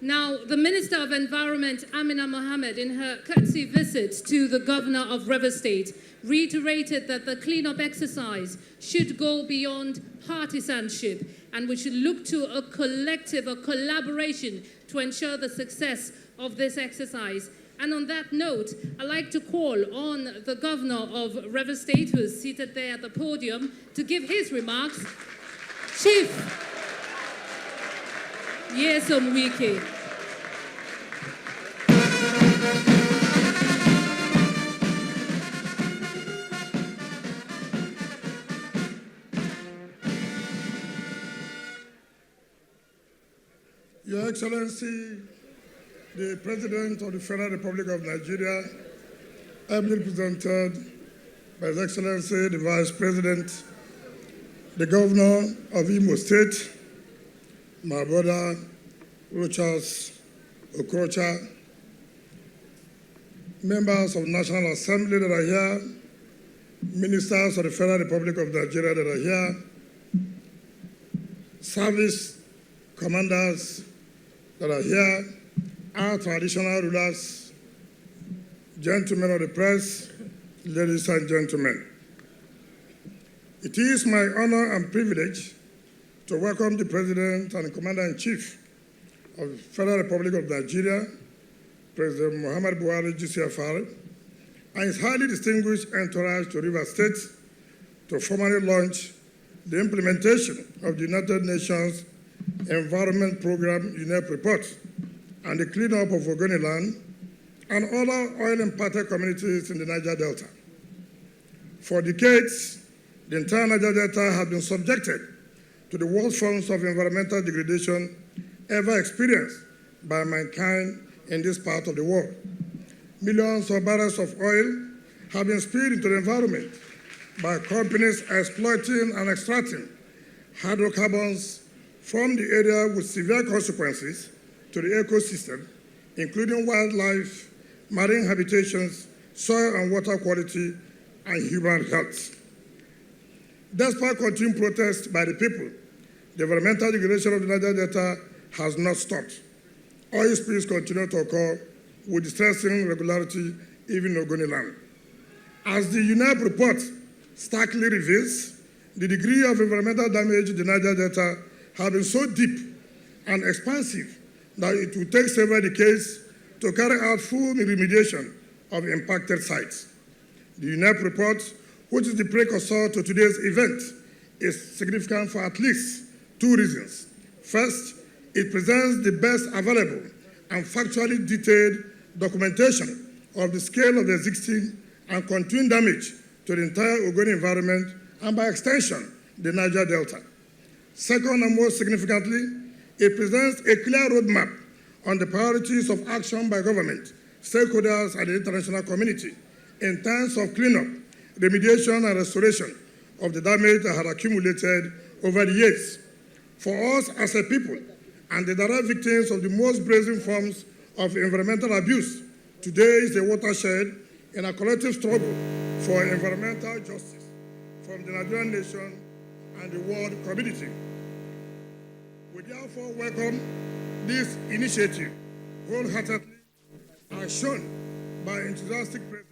Now, the Minister of Environment, Amina Mohammed, in her courtesy visit to the Governor of Rivers State, reiterated that the cleanup exercise should go beyond partisanship and we should look to a collective, a collaboration to ensure the success of this exercise. And on that note, I'd like to call on the Governor of Rivers State, who is seated there at the podium, to give his remarks. Chief Nyesom Wike. Your Excellency, the President of the Federal Republic of Nigeria, ably represented by His Excellency, the Vice President, the Governor of Imo State, my brother, Rochas Okrocha, members of the National Assembly that are here, ministers of the Federal Republic of Nigeria that are here, service commanders that are here, our traditional rulers, gentlemen of the press, ladies and gentlemen. It is my honor and privilege to welcome the President and Commander-in-Chief of the Federal Republic of Nigeria, President Muhammad Buhari GCFR, and his highly distinguished entourage to Rivers State to formally launch the implementation of the United Nations Environment Program UNEP report and the cleanup of Ogoniland and other oil-impacted communities in the Niger-Delta. For decades, the entire Niger-Delta has been subjected to the worst forms of environmental degradation ever experienced by mankind in this part of the world. Millions of barrels of oil have been spilled into the environment by companies exploiting and extracting hydrocarbons from the area with severe consequences to the ecosystem, including wildlife, marine habitations, soil and water quality, and human health. Despite continued protests by the people, the environmental degradation of the Niger-Delta has not stopped. Oil spills continue to occur with distressing regularity even in Ogoniland. As the UNEP report starkly reveals, the degree of environmental damage in the Niger-Delta has been so deep and expansive that it will take several decades to carry out full remediation of impacted sites. The UNEP report, which is the precursor to today's event, is significant for at least two reasons. First, it presents the best available and factually detailed documentation of the scale of the existing and continuing damage to the entire Ogoni environment and by extension, the Niger-Delta. Second and most significantly, it presents a clear roadmap on the priorities of action by government, stakeholders, and the international community in terms of cleanup, remediation, and restoration of the damage that had accumulated over the years. For us as a people and the direct victims of the most brazen forms of environmental abuse, today is a watershed in a collective struggle for environmental justice from the Nigerian nation and the world community. We therefore welcome this initiative wholeheartedly as shown by enthusiastic presence,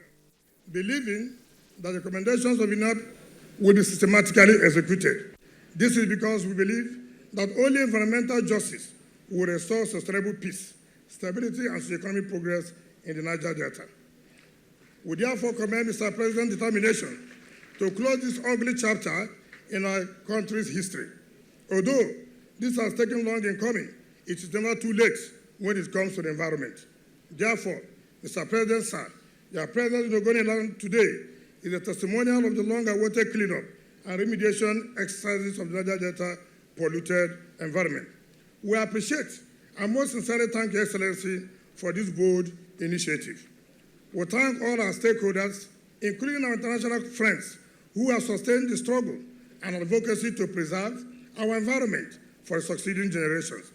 believing that the recommendations of UNEP will be systematically executed. This is because we believe that only environmental justice will restore sustainable peace, stability, and socio-economic progress in the Niger-Delta. We therefore commend Mr. President's determination to close this ugly chapter in our country's history. Although this has taken long in coming, it is never too late when it comes to the environment. Therefore, Mr. President, sir, your presence in Ogoniland today is a testimonial of the long-awaited cleanup and remediation exercises of the Niger-Delta polluted environment. We appreciate and most sincerely thank Your Excellency for this bold initiative. We thank all our stakeholders, including our international friends, who have sustained the struggle and advocacy to preserve our environment for succeeding generations.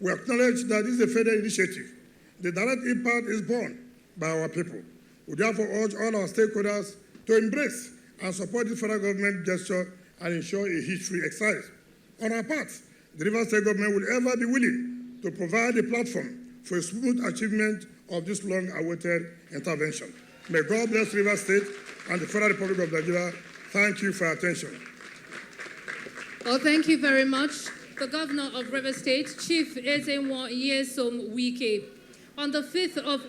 We acknowledge that this is a federal initiative. The direct impact is borne by our people. We therefore urge all our stakeholders to embrace and support the federal government gesture and ensure a hitch-free exercise. On our part, the Rivers State government will ever be willing to provide a platform for a smooth achievement of this long-awaited intervention. May God bless Rivers State and the Federal Republic of Nigeria. Thank you for your attention. Well, thank you very much. The Governor of Rivers State, Chief Ezenwa Nyesom Wike. On the 5th of...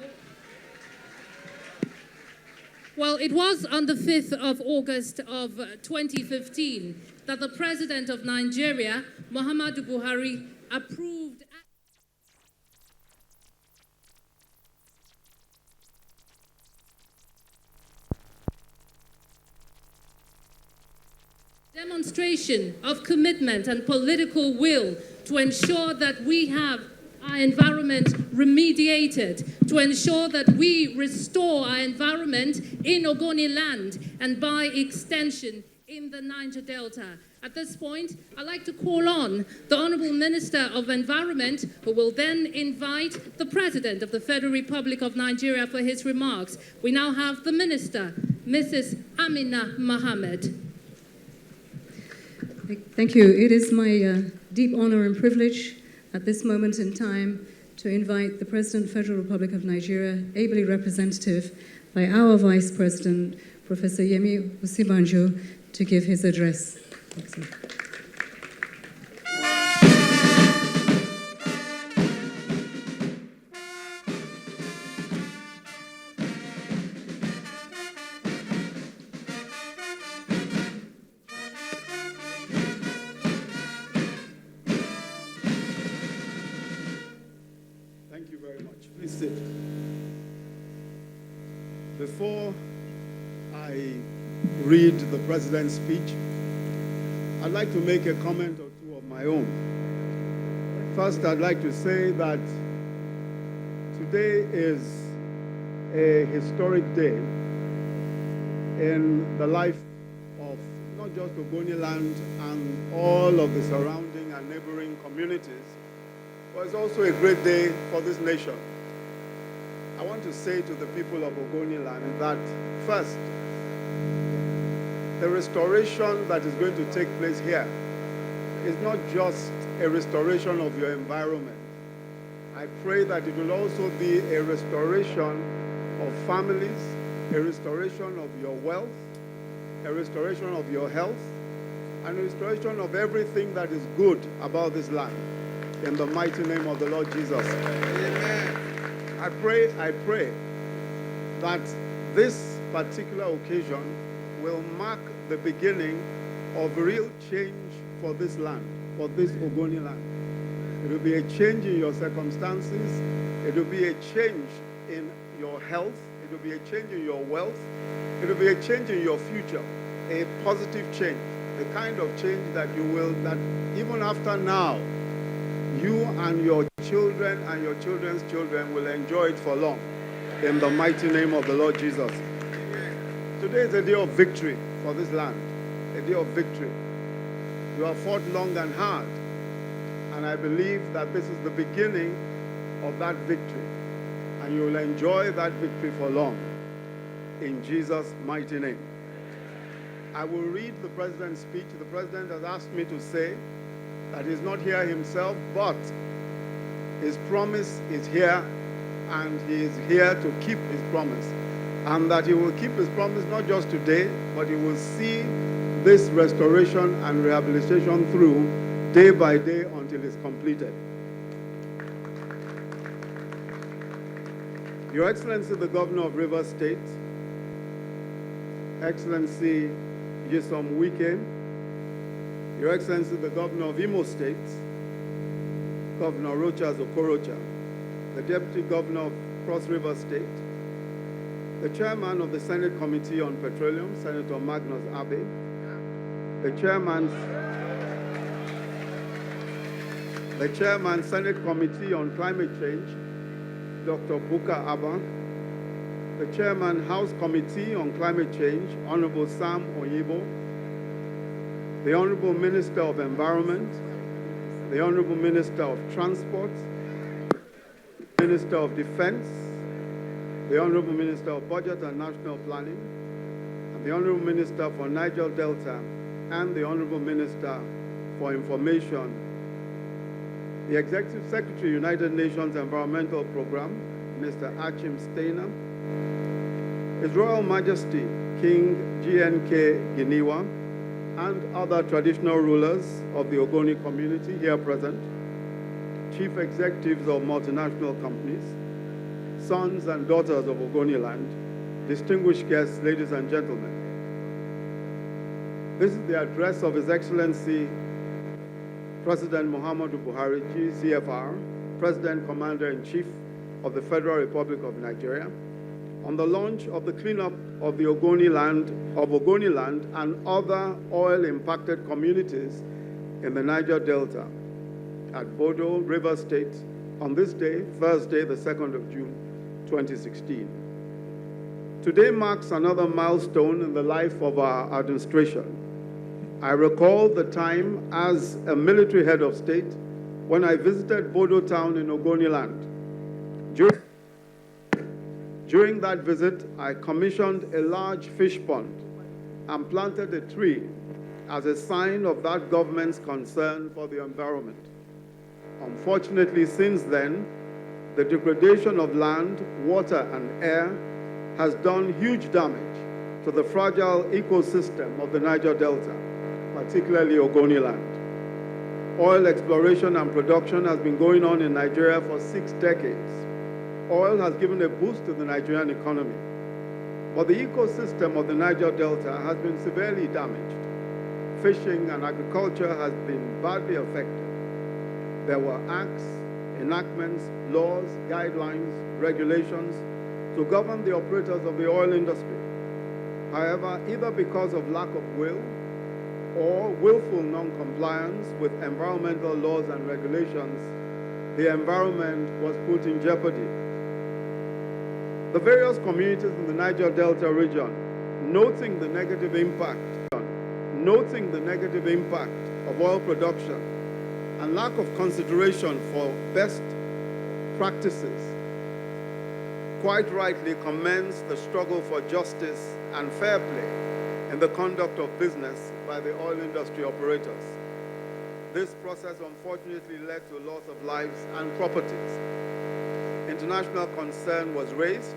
Well, it was on the 5th of August of 2015 that the President of Nigeria, Muhammadu Buhari, approved demonstration of commitment and political will to ensure that we have our environment remediated, to ensure that we restore our environment in Ogoniland and by extension in the Niger-Delta. At this point, I'd like to call on the Honorable Minister of Environment, who will then invite the President of the Federal Republic of Nigeria for his remarks. We now have the Minister, Mrs. Amina Mohammed. Thank you. It is my deep honor and privilege at this moment in time to invite the President of the Federal Republic of Nigeria, ably represented by our Vice President, Professor Yemi Osinbajo, to give his address. Thank you very much. Please sit. Before I read the President's speech, I'd like to make a comment or two of my own. First, I'd like to say that today is a historic day in the life of not just Ogoniland and all of the surrounding and neighboring communities, but it's also a great day for this nation. I want to say to the people of Ogoniland that, first, the restoration that is going to take place here is not just a restoration of your environment. I pray that it will also be a restoration of families, a restoration of your wealth, a restoration of your health, and a restoration of everything that is good about this land. In the mighty name of the Lord Jesus. Amen. I pray that this particular occasion will mark the beginning of real change for this land, for this Ogoniland. It will be a change in your circumstances. It will be a change in your health. It will be a change in your wealth. It will be a change in your future, a positive change, the kind of change that you will, that even after now, you and your children and your children's children will enjoy it for long. In the mighty name of the Lord Jesus. Today is a day of victory for this land, a day of victory. You have fought long and hard, and I believe that this is the beginning of that victory, and you will enjoy that victory for long. In Jesus' mighty name. I will read the President's speech. The President has asked me to say that he's not here himself, but his promise is here, and he is here to keep his promise. And that he will keep his promise not just today, but he will see this restoration and rehabilitation through day by day until it's completed. Your Excellency, the Governor of Rivers State, Excellency Nyesom Wike, Your Excellency, the Governor of Imo State, Governor Rochas Okorocha, the Deputy Governor of Cross River State, the Chairman of the Senate Committee on Petroleum, Senator Magnus Abe, the Chairman, Senate Committee on Climate Change, Dr. Buka Abba, the Chairman, House Committee on Climate Change, Honorable Sam Onyibo, the Honorable Minister of Environment, the Honorable Minister of Transport, Minister of Defense, the Honorable Minister of Budget and National Planning, and the Honorable Minister for Niger-Delta, and the Honorable Minister for Information, the Executive Secretary, United Nations Environmental Programme, Mr. Achim Steiner, His Royal Majesty King GNK Giniwa, and other traditional rulers of the Ogoni community here present, chief executives of multinational companies, sons and daughters of Ogoniland, distinguished guests, ladies and gentlemen. This is the address of His Excellency President Muhammadu Buhari, GCFR, President Commander-in-Chief of the Federal Republic of Nigeria, on the launch of the cleanup of the Ogoniland and other oil-impacted communities in the Niger-Delta at Bodo, River State, on this day, Thursday, the 2nd of June, 2016. Today marks another milestone in the life of our administration. I recall the time as a military head of state when I visited Bodo town in Ogoniland. During that visit, I commissioned a large fish pond and planted a tree as a sign of that government's concern for the environment. Unfortunately, since then, the degradation of land, water, and air has done huge damage to the fragile ecosystem of the Niger-Delta, particularly Ogoniland. Oil exploration and production has been going on in Nigeria for 6 decades. Oil has given a boost to the Nigerian economy, but the ecosystem of the Niger-Delta has been severely damaged. Fishing and agriculture has been badly affected. There were acts, enactments, laws, guidelines, regulations to govern the operators of the oil industry. However, either because of lack of will or willful non-compliance with environmental laws and regulations, the environment was put in jeopardy. The various communities in the Niger-Delta region, noting the negative impact of oil production and lack of consideration for best practices, quite rightly commends the struggle for justice and fair play in the conduct of business by the oil industry operators. This process unfortunately led to loss of lives and properties. International concern was raised,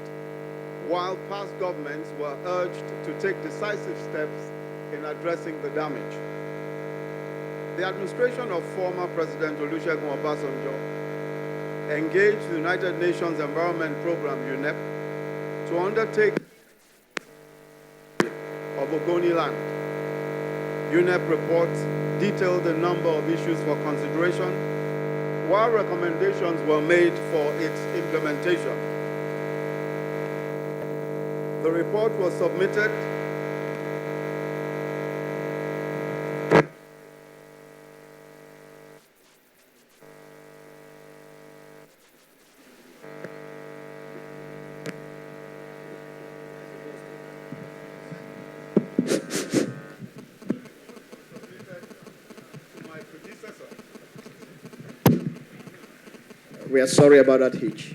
while past governments were urged to take decisive steps in addressing the damage. The administration of former President Olusegun Obasanjo engaged the United Nations Environment Programme, UNEP, to undertake of Ogoniland. UNEP reports detailed a number of issues for consideration, while recommendations were made for its implementation. The report was submitted We are sorry about that hitch.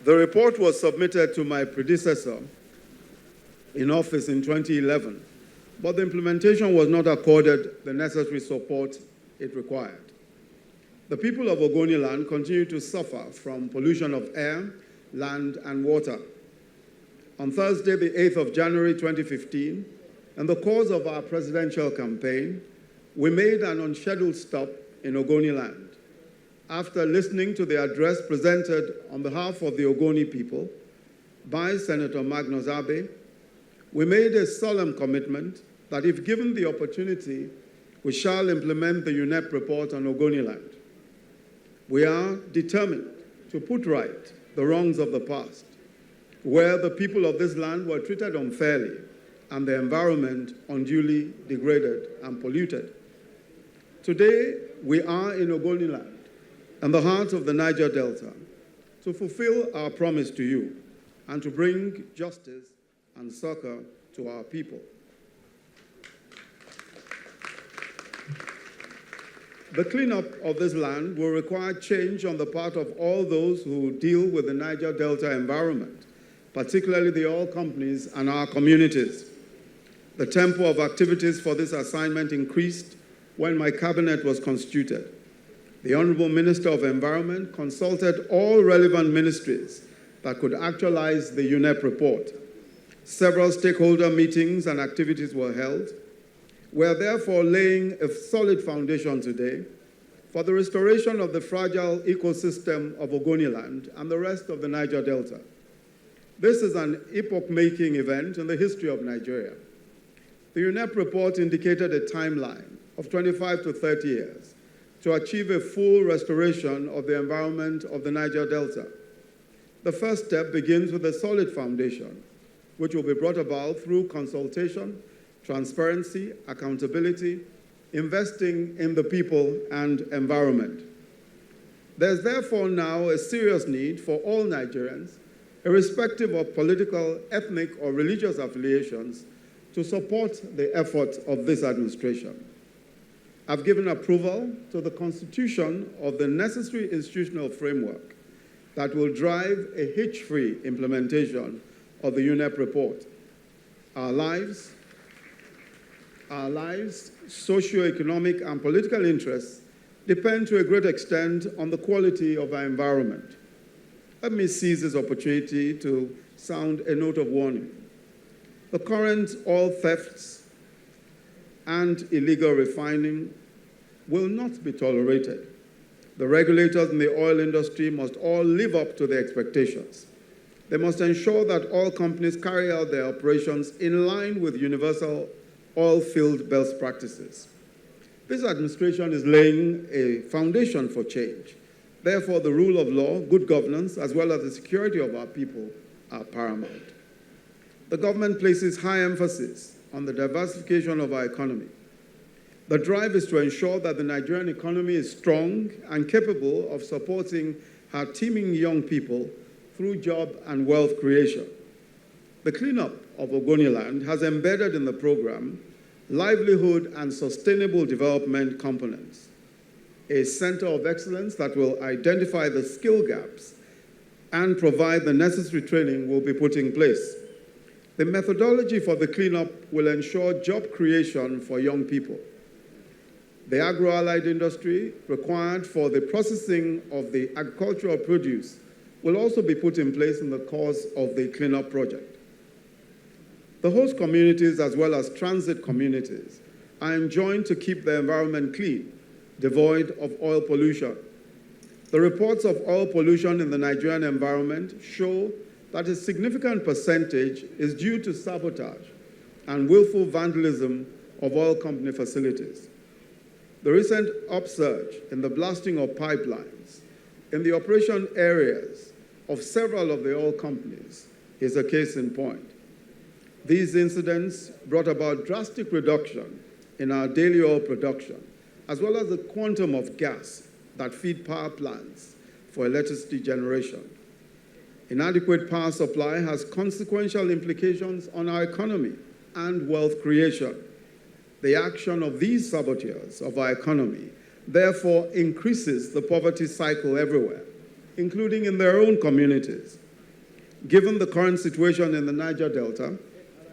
The report was submitted to my predecessor in office in 2011, but the implementation was not accorded the necessary support it required. The people of Ogoniland continue to suffer from pollution of air, land, and water. On Thursday, the 8th of January 2015, in the course of our presidential campaign, we made an unscheduled stop in Ogoniland. After listening to the address presented on behalf of the Ogoni people by Senator Magnus Abe, we made a solemn commitment that if given the opportunity, we shall implement the UNEP report on Ogoniland. We are determined to put right the wrongs of the past, where the people of this land were treated unfairly and the environment unduly degraded and polluted. Today, we are in Ogoniland, in the heart of the Niger-Delta, to fulfill our promise to you and to bring justice and succor to our people. The cleanup of this land will require change on the part of all those who deal with the Niger-Delta environment, particularly the oil companies and our communities. The tempo of activities for this assignment increased when my cabinet was constituted. The Honorable Minister of Environment consulted all relevant ministries that could actualize the UNEP report. Several stakeholder meetings and activities were held. We are therefore laying a solid foundation today for the restoration of the fragile ecosystem of Ogoniland and the rest of the Niger-Delta. This is an epoch-making event in the history of Nigeria. The UNEP report indicated a timeline of 25 to 30 years to achieve a full restoration of the environment of the Niger-Delta. The first step begins with a solid foundation, which will be brought about through consultation, transparency, accountability, investing in the people and environment. There's therefore now a serious need for all Nigerians, irrespective of political, ethnic, or religious affiliations, to support the efforts of this administration. I've given approval to the constitution of the necessary institutional framework that will drive a hitch-free implementation of the UNEP report. Our lives, socio-economic and political interests depend to a great extent on the quality of our environment. Let me seize this opportunity to sound a note of warning. The current oil thefts and illegal refining will not be tolerated. The regulators in the oil industry must all live up to their expectations. They must ensure that oil companies carry out their operations in line with universal oil field best practices. This administration is laying a foundation for change. Therefore, the rule of law, good governance, as well as the security of our people are paramount. The government places high emphasis on the diversification of our economy. The drive is to ensure that the Nigerian economy is strong and capable of supporting our teeming young people through job and wealth creation. The cleanup of Ogoniland has embedded in the program livelihood and sustainable development components, a center of excellence that will identify the skill gaps and provide the necessary training will be put in place. The methodology for the cleanup will ensure job creation for young people. The agro-allied industry required for the processing of the agricultural produce will also be put in place in the course of the cleanup project. The host communities as well as transit communities are enjoined to keep the environment clean, devoid of oil pollution. The reports of oil pollution in the Nigerian environment show that a significant percentage is due to sabotage and willful vandalism of oil company facilities. The recent upsurge in the blasting of pipelines in the operation areas of several of the oil companies is a case in point. These incidents brought about drastic reduction in our daily oil production, as well as the quantum of gas that feed power plants for electricity generation. Inadequate power supply has consequential implications on our economy and wealth creation. The action of these saboteurs of our economy therefore increases the poverty cycle everywhere, including in their own communities. Given the current situation in the Niger-Delta,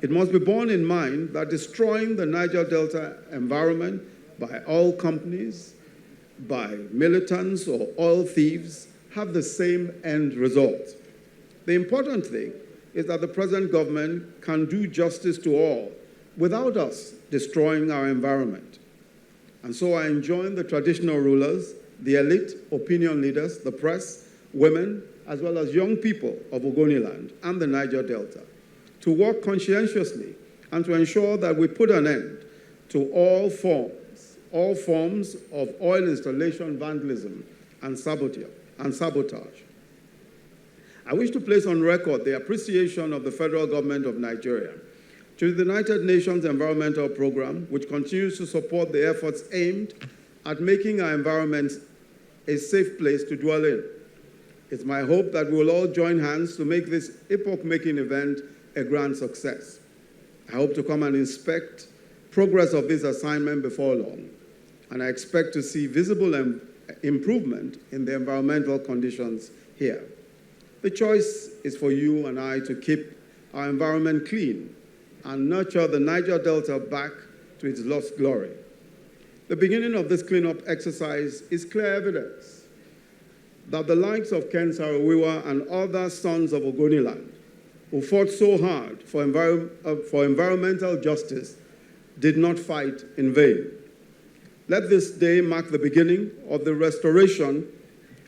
it must be borne in mind that destroying the Niger-Delta environment by oil companies, by militants or oil thieves have the same end result. The important thing is that the present government can do justice to all without us destroying our environment. And so I enjoin the traditional rulers, the elite, opinion leaders, the press, women, as well as young people of Ogoniland and the Niger-Delta to work conscientiously and to ensure that we put an end to all forms of oil installation vandalism and sabotage. I wish to place on record the appreciation of the federal government of Nigeria to the United Nations Environmental Programme, which continues to support the efforts aimed at making our environment a safe place to dwell in. It's my hope that we will all join hands to make this epoch-making event a grand success. I hope to come and inspect progress of this assignment before long, and I expect to see visible improvement in the environmental conditions here. The choice is for you and I to keep our environment clean and nurture the Niger-Delta back to its lost glory. The beginning of this cleanup exercise is clear evidence that the likes of Ken Saro-Wiwa and other sons of Ogoniland, who fought so hard for environmental justice, did not fight in vain. Let this day mark the beginning of the restoration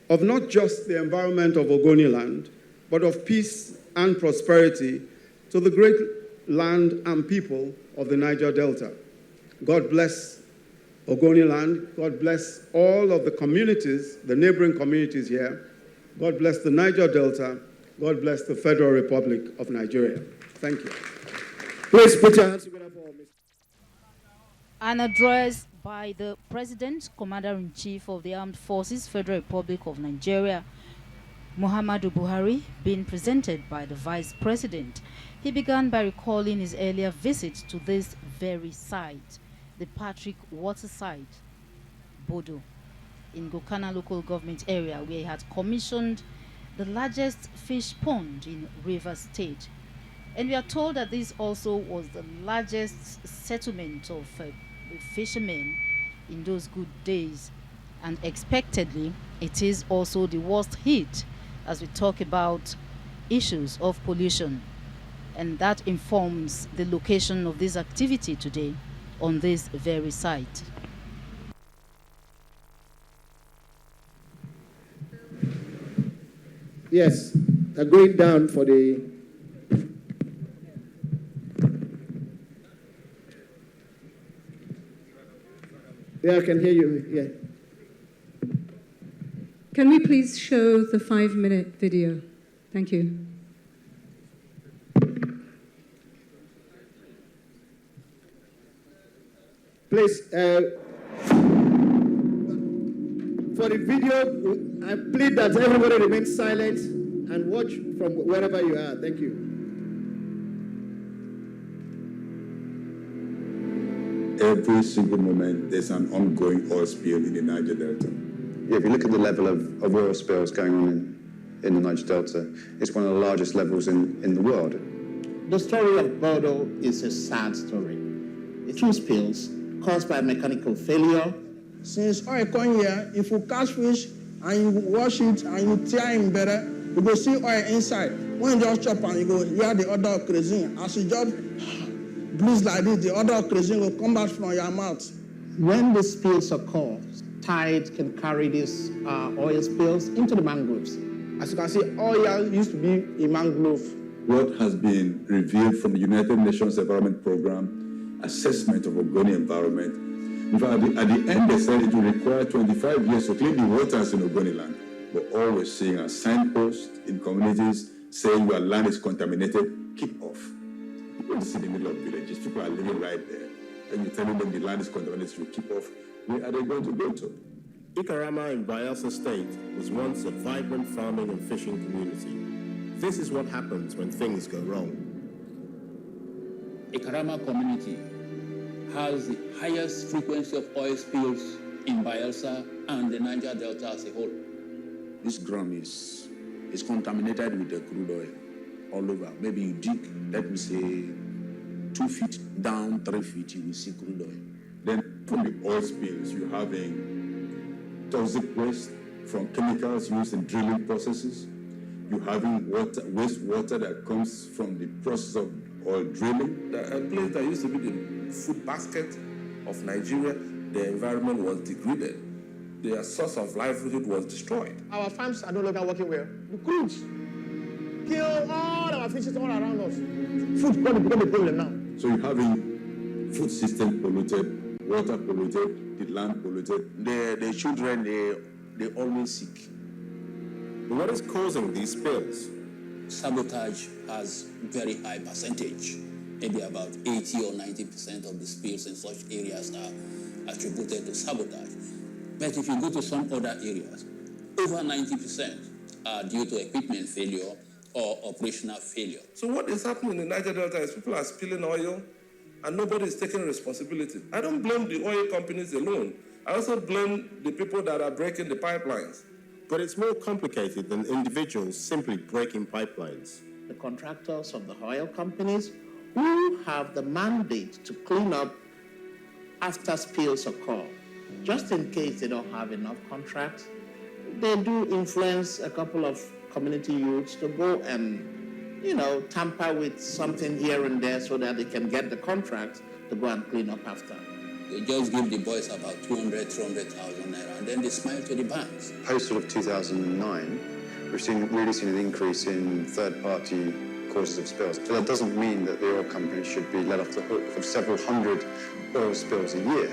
of not just the environment of Ogoniland, but of peace and prosperity to the great land and people of the Niger-Delta. God bless Ogoniland. God bless all of the communities, the neighboring communities here. God bless the Niger-Delta. God bless the Federal Republic of Nigeria. Thank you. Please put your hands together for Mr. An address by the President, Commander-in-Chief of the Armed Forces, Federal Republic of Nigeria, Muhammadu Buhari, being presented by the Vice President. He began by recalling his earlier visit to this very site, the Patrick Water Site, Bodo, in Gokana local government area, where he had commissioned the largest fish pond in Rivers State. And we are told that this also was the largest settlement of fishermen in those good days. And expectedly, it is also the worst hit as we talk about issues of pollution. And that informs the location of this activity today on this very site. Yes, they're going down for the... Yeah, I can hear you. Yeah. Can we please show the 5-minute video? Thank you. Please, for the video, I plead that everybody remain silent and watch from wherever you are. Thank you. Every single moment, there's an ongoing oil spill in the Niger-Delta. Yeah, if you look at the level of oil spills going on in the Niger-Delta, it's one of the largest levels in the world. The story of Bodo is a sad story. It's two spills caused by mechanical failure. Since oil come here, if you catch fish and you wash it and you tear him better, you go see oil inside. When you just chop and you go hear the odor of kerosene. As you just breathe like this, the odor of kerosene will come out from your mouth. When the spills occur, tide can carry these oil spills into the mangroves. As you can see, oil used to be a mangrove. What has been revealed from the United Nations Environment Program assessment of Ogoni environment, in fact, at the end they said it will require 25 years to clean the waters in Ogoniland. But all we're seeing are signposts in communities saying your land is contaminated, keep off. You don't see the middle of villages, people are living right there. And you're telling them the land is contaminated, you keep off. Where are they going to go to? Ikarama in Bayelsa State was once a vibrant farming and fishing community. This is what happens when things go wrong. Ikarama community has the highest frequency of oil spills in Bayelsa and the Niger-Delta as a whole. This ground is contaminated with the crude oil all over. Maybe you dig, let me say, 2 feet down, 3 feet, you will see crude oil. Then from the oil spills, you're having toxic waste from chemicals used in drilling processes. You're having wastewater that comes from the process of oil drilling. A place that used to be the food basket of Nigeria, the environment was degraded. Their source of livelihood was destroyed. Our farms are no longer working well. The crews kill all our fishes all around us. Food become a problem now. So you're having food system polluted, water polluted, the land polluted. The children, they always sick. But what is causing these spills? Sabotage has very high percentage. Maybe about 80 or 90% of the spills in such areas are attributed to sabotage. But if you go to some other areas, over 90% are due to equipment failure or operational failure. So what is happening in the Niger-Delta is people are spilling oil and nobody is taking responsibility. I don't blame the oil companies alone. I also blame the people that are breaking the pipelines. But it's more complicated than individuals simply breaking pipelines. The contractors of the oil companies who have the mandate to clean up after spills occur. Just in case they don't have enough contracts, they do influence a couple of community youths to go and, tamper with something here and there so that they can get the contract to go and clean up after. They just give the boys about 200,000, 300,000 naira, and then they smile to the banks. Post sort of 2009, we've really seen an increase in third-party causes of spills. So that doesn't mean that the oil companies should be let off the hook for several hundred oil spills a year,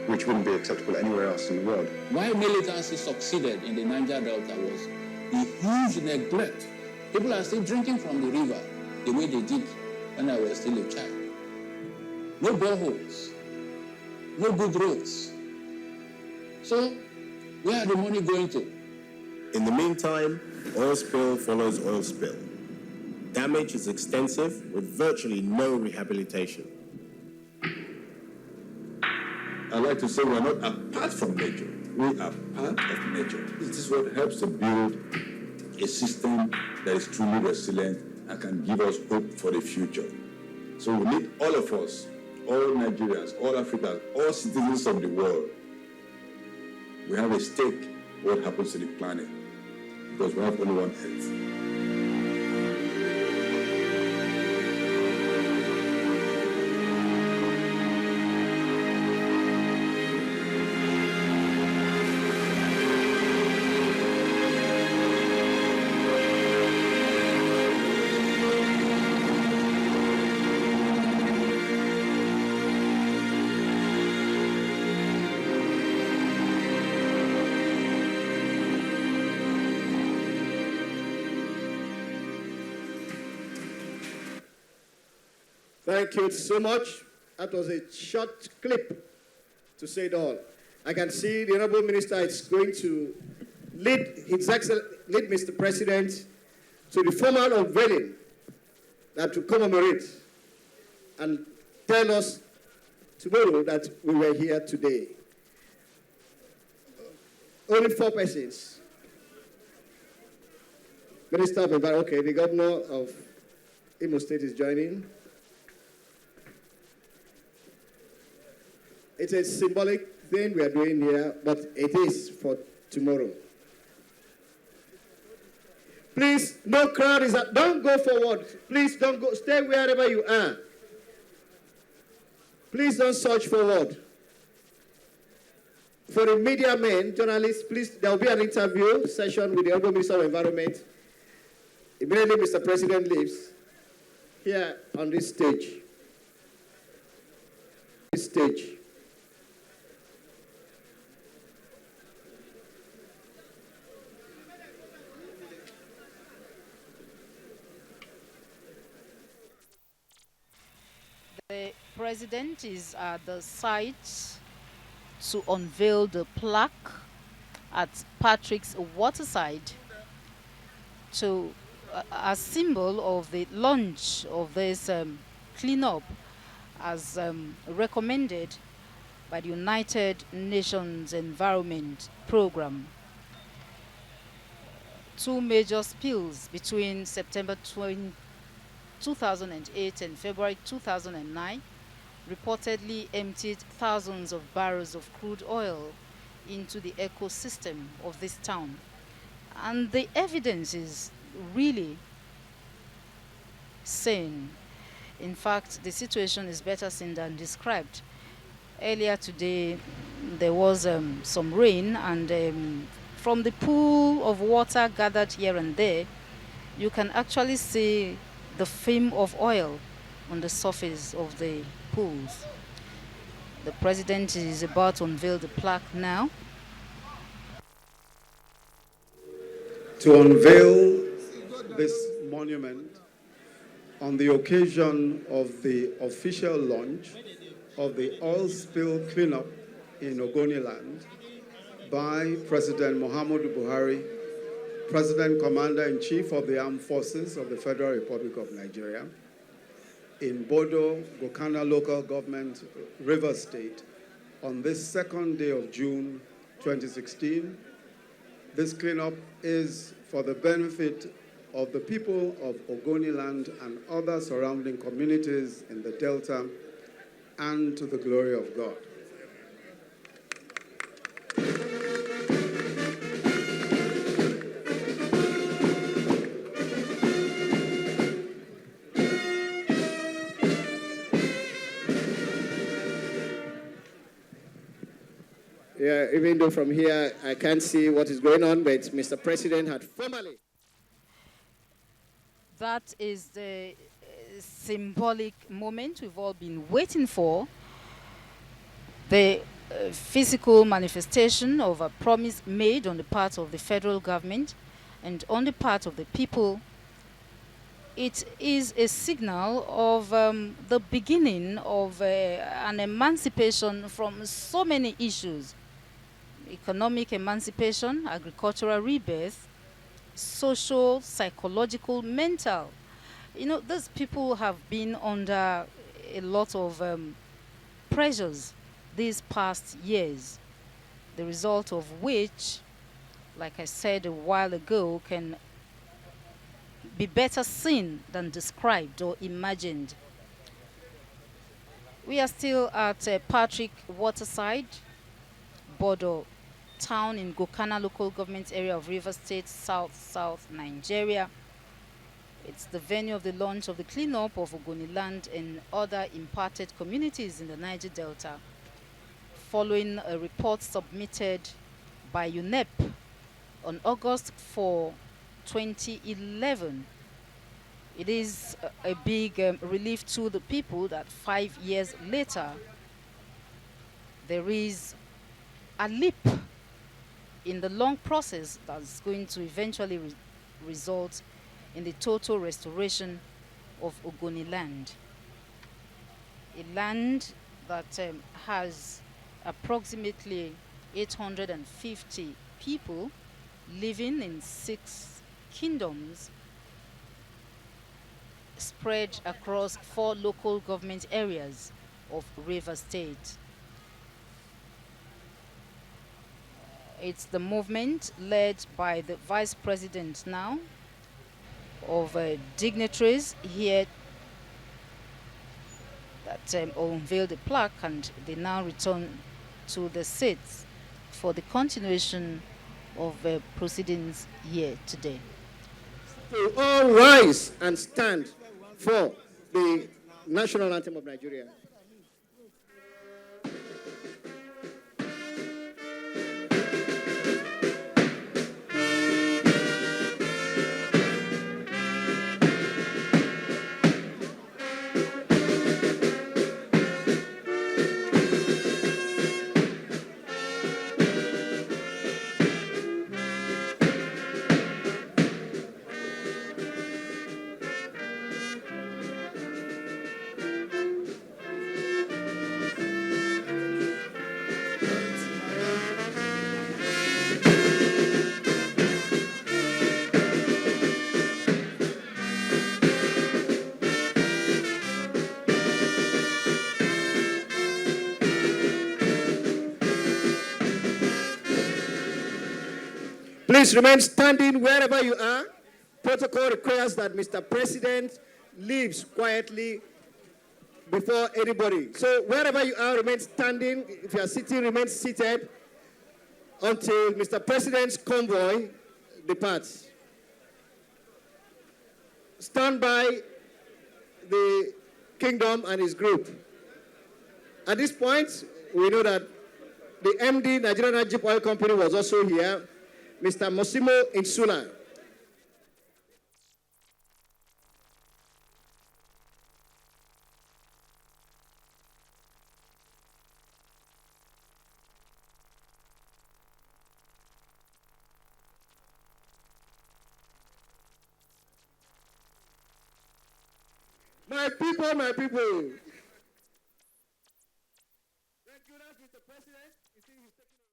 which wouldn't be acceptable anywhere else in the world. Why militancy succeeded in the Niger-Delta was the huge neglect. People are still drinking from the river the way they did when I was still a child. No boreholes, no good roads. So, where are the money going to? In the meantime, oil spill follows oil spill. Damage is extensive with virtually no rehabilitation. I like to say we're not apart from nature. We are part of nature. This is what helps to build a system that is truly resilient and can give us hope for the future. So we need all of us, all Nigerians, all Africans, all citizens of the world. We have a stake in what happens to the planet because we have only one Earth. Thank you so much. That was a short clip to say it all. I can see the Honorable Minister is going to lead Mr. President to the formal unveiling that will commemorate and tell us tomorrow that we were here today. Only 4 persons. Minister of Environment, okay, the Governor of Imo State is joining. It's a symbolic thing we are doing here, but it is for tomorrow. Please, no crowd is up. Don't go forward. Please don't go. Stay wherever you are. Please don't surge forward. For the media men, journalists, please, there will be an interview session with the Honorable Minister of Environment. Immediately Mr. President leaves here on this stage. This stage. The President is at the site to unveil the plaque at Patrick's Waterside to a symbol of the launch of this cleanup as recommended by the United Nations Environment Program. 2 major spills between September 2008 and February 2009 reportedly emptied thousands of barrels of crude oil into the ecosystem of this town. And the evidence is really seen. In fact, the situation is better seen than described. Earlier today, there was some rain, and from the pool of water gathered here and there, you can actually see the film of oil on the surface of the pools. The President is about to unveil the plaque now. To unveil this monument on the occasion of the official launch of the oil spill cleanup in Ogoniland by President Muhammadu Buhari, President Commander-in-Chief of the Armed Forces of the Federal Republic of Nigeria, in Bodo, Gokana Local Government, Rivers State, on this 2nd day of June 2016. This cleanup is for the benefit of the people of Ogoniland and other surrounding communities in the Delta, and to the glory of God. Yeah, even though from here I can't see what is going on, but Mr. President had formally. That is the symbolic moment we've all been waiting for. The physical manifestation of a promise made on the part of the federal government and on the part of the people. It is a signal of the beginning of an emancipation from so many issues. Economic emancipation, agricultural rebirth, social, psychological, mental. You know, these people have been under a lot of pressures these past years, the result of which, like I said a while ago, can be better seen than described or imagined. We are still at Patrick Waterside, Bodo town in Gokana local government area of Rivers State, South Nigeria. It's the venue of the launch of the cleanup of Ogoniland and other impacted communities in the Niger-Delta, following a report submitted by UNEP on August 4, 2011. It is a big relief to the people that 5 years later, there is a leap in the long process that's going to eventually result in the total restoration of Ogoniland, a land that has approximately 850 people living in 6 kingdoms spread across 4 local government areas of Rivers State. It's the movement led by the Vice President now of dignitaries here that unveiled the plaque, and they now return to the seats for the continuation of proceedings here today. To all rise and stand for the national anthem of Nigeria. Please remain standing wherever you are. Protocol requires that Mr. President leaves quietly before anybody. So wherever you are, remain standing. If you are sitting, remain seated until Mr. President's convoy departs. Stand by the kingdom and his group. At this point, we know that the MD, Nigerian Energy Oil Company, was also here. Mr. Mosimo Insula. My people, my people. Thank you, Mr. President. You see, he's taking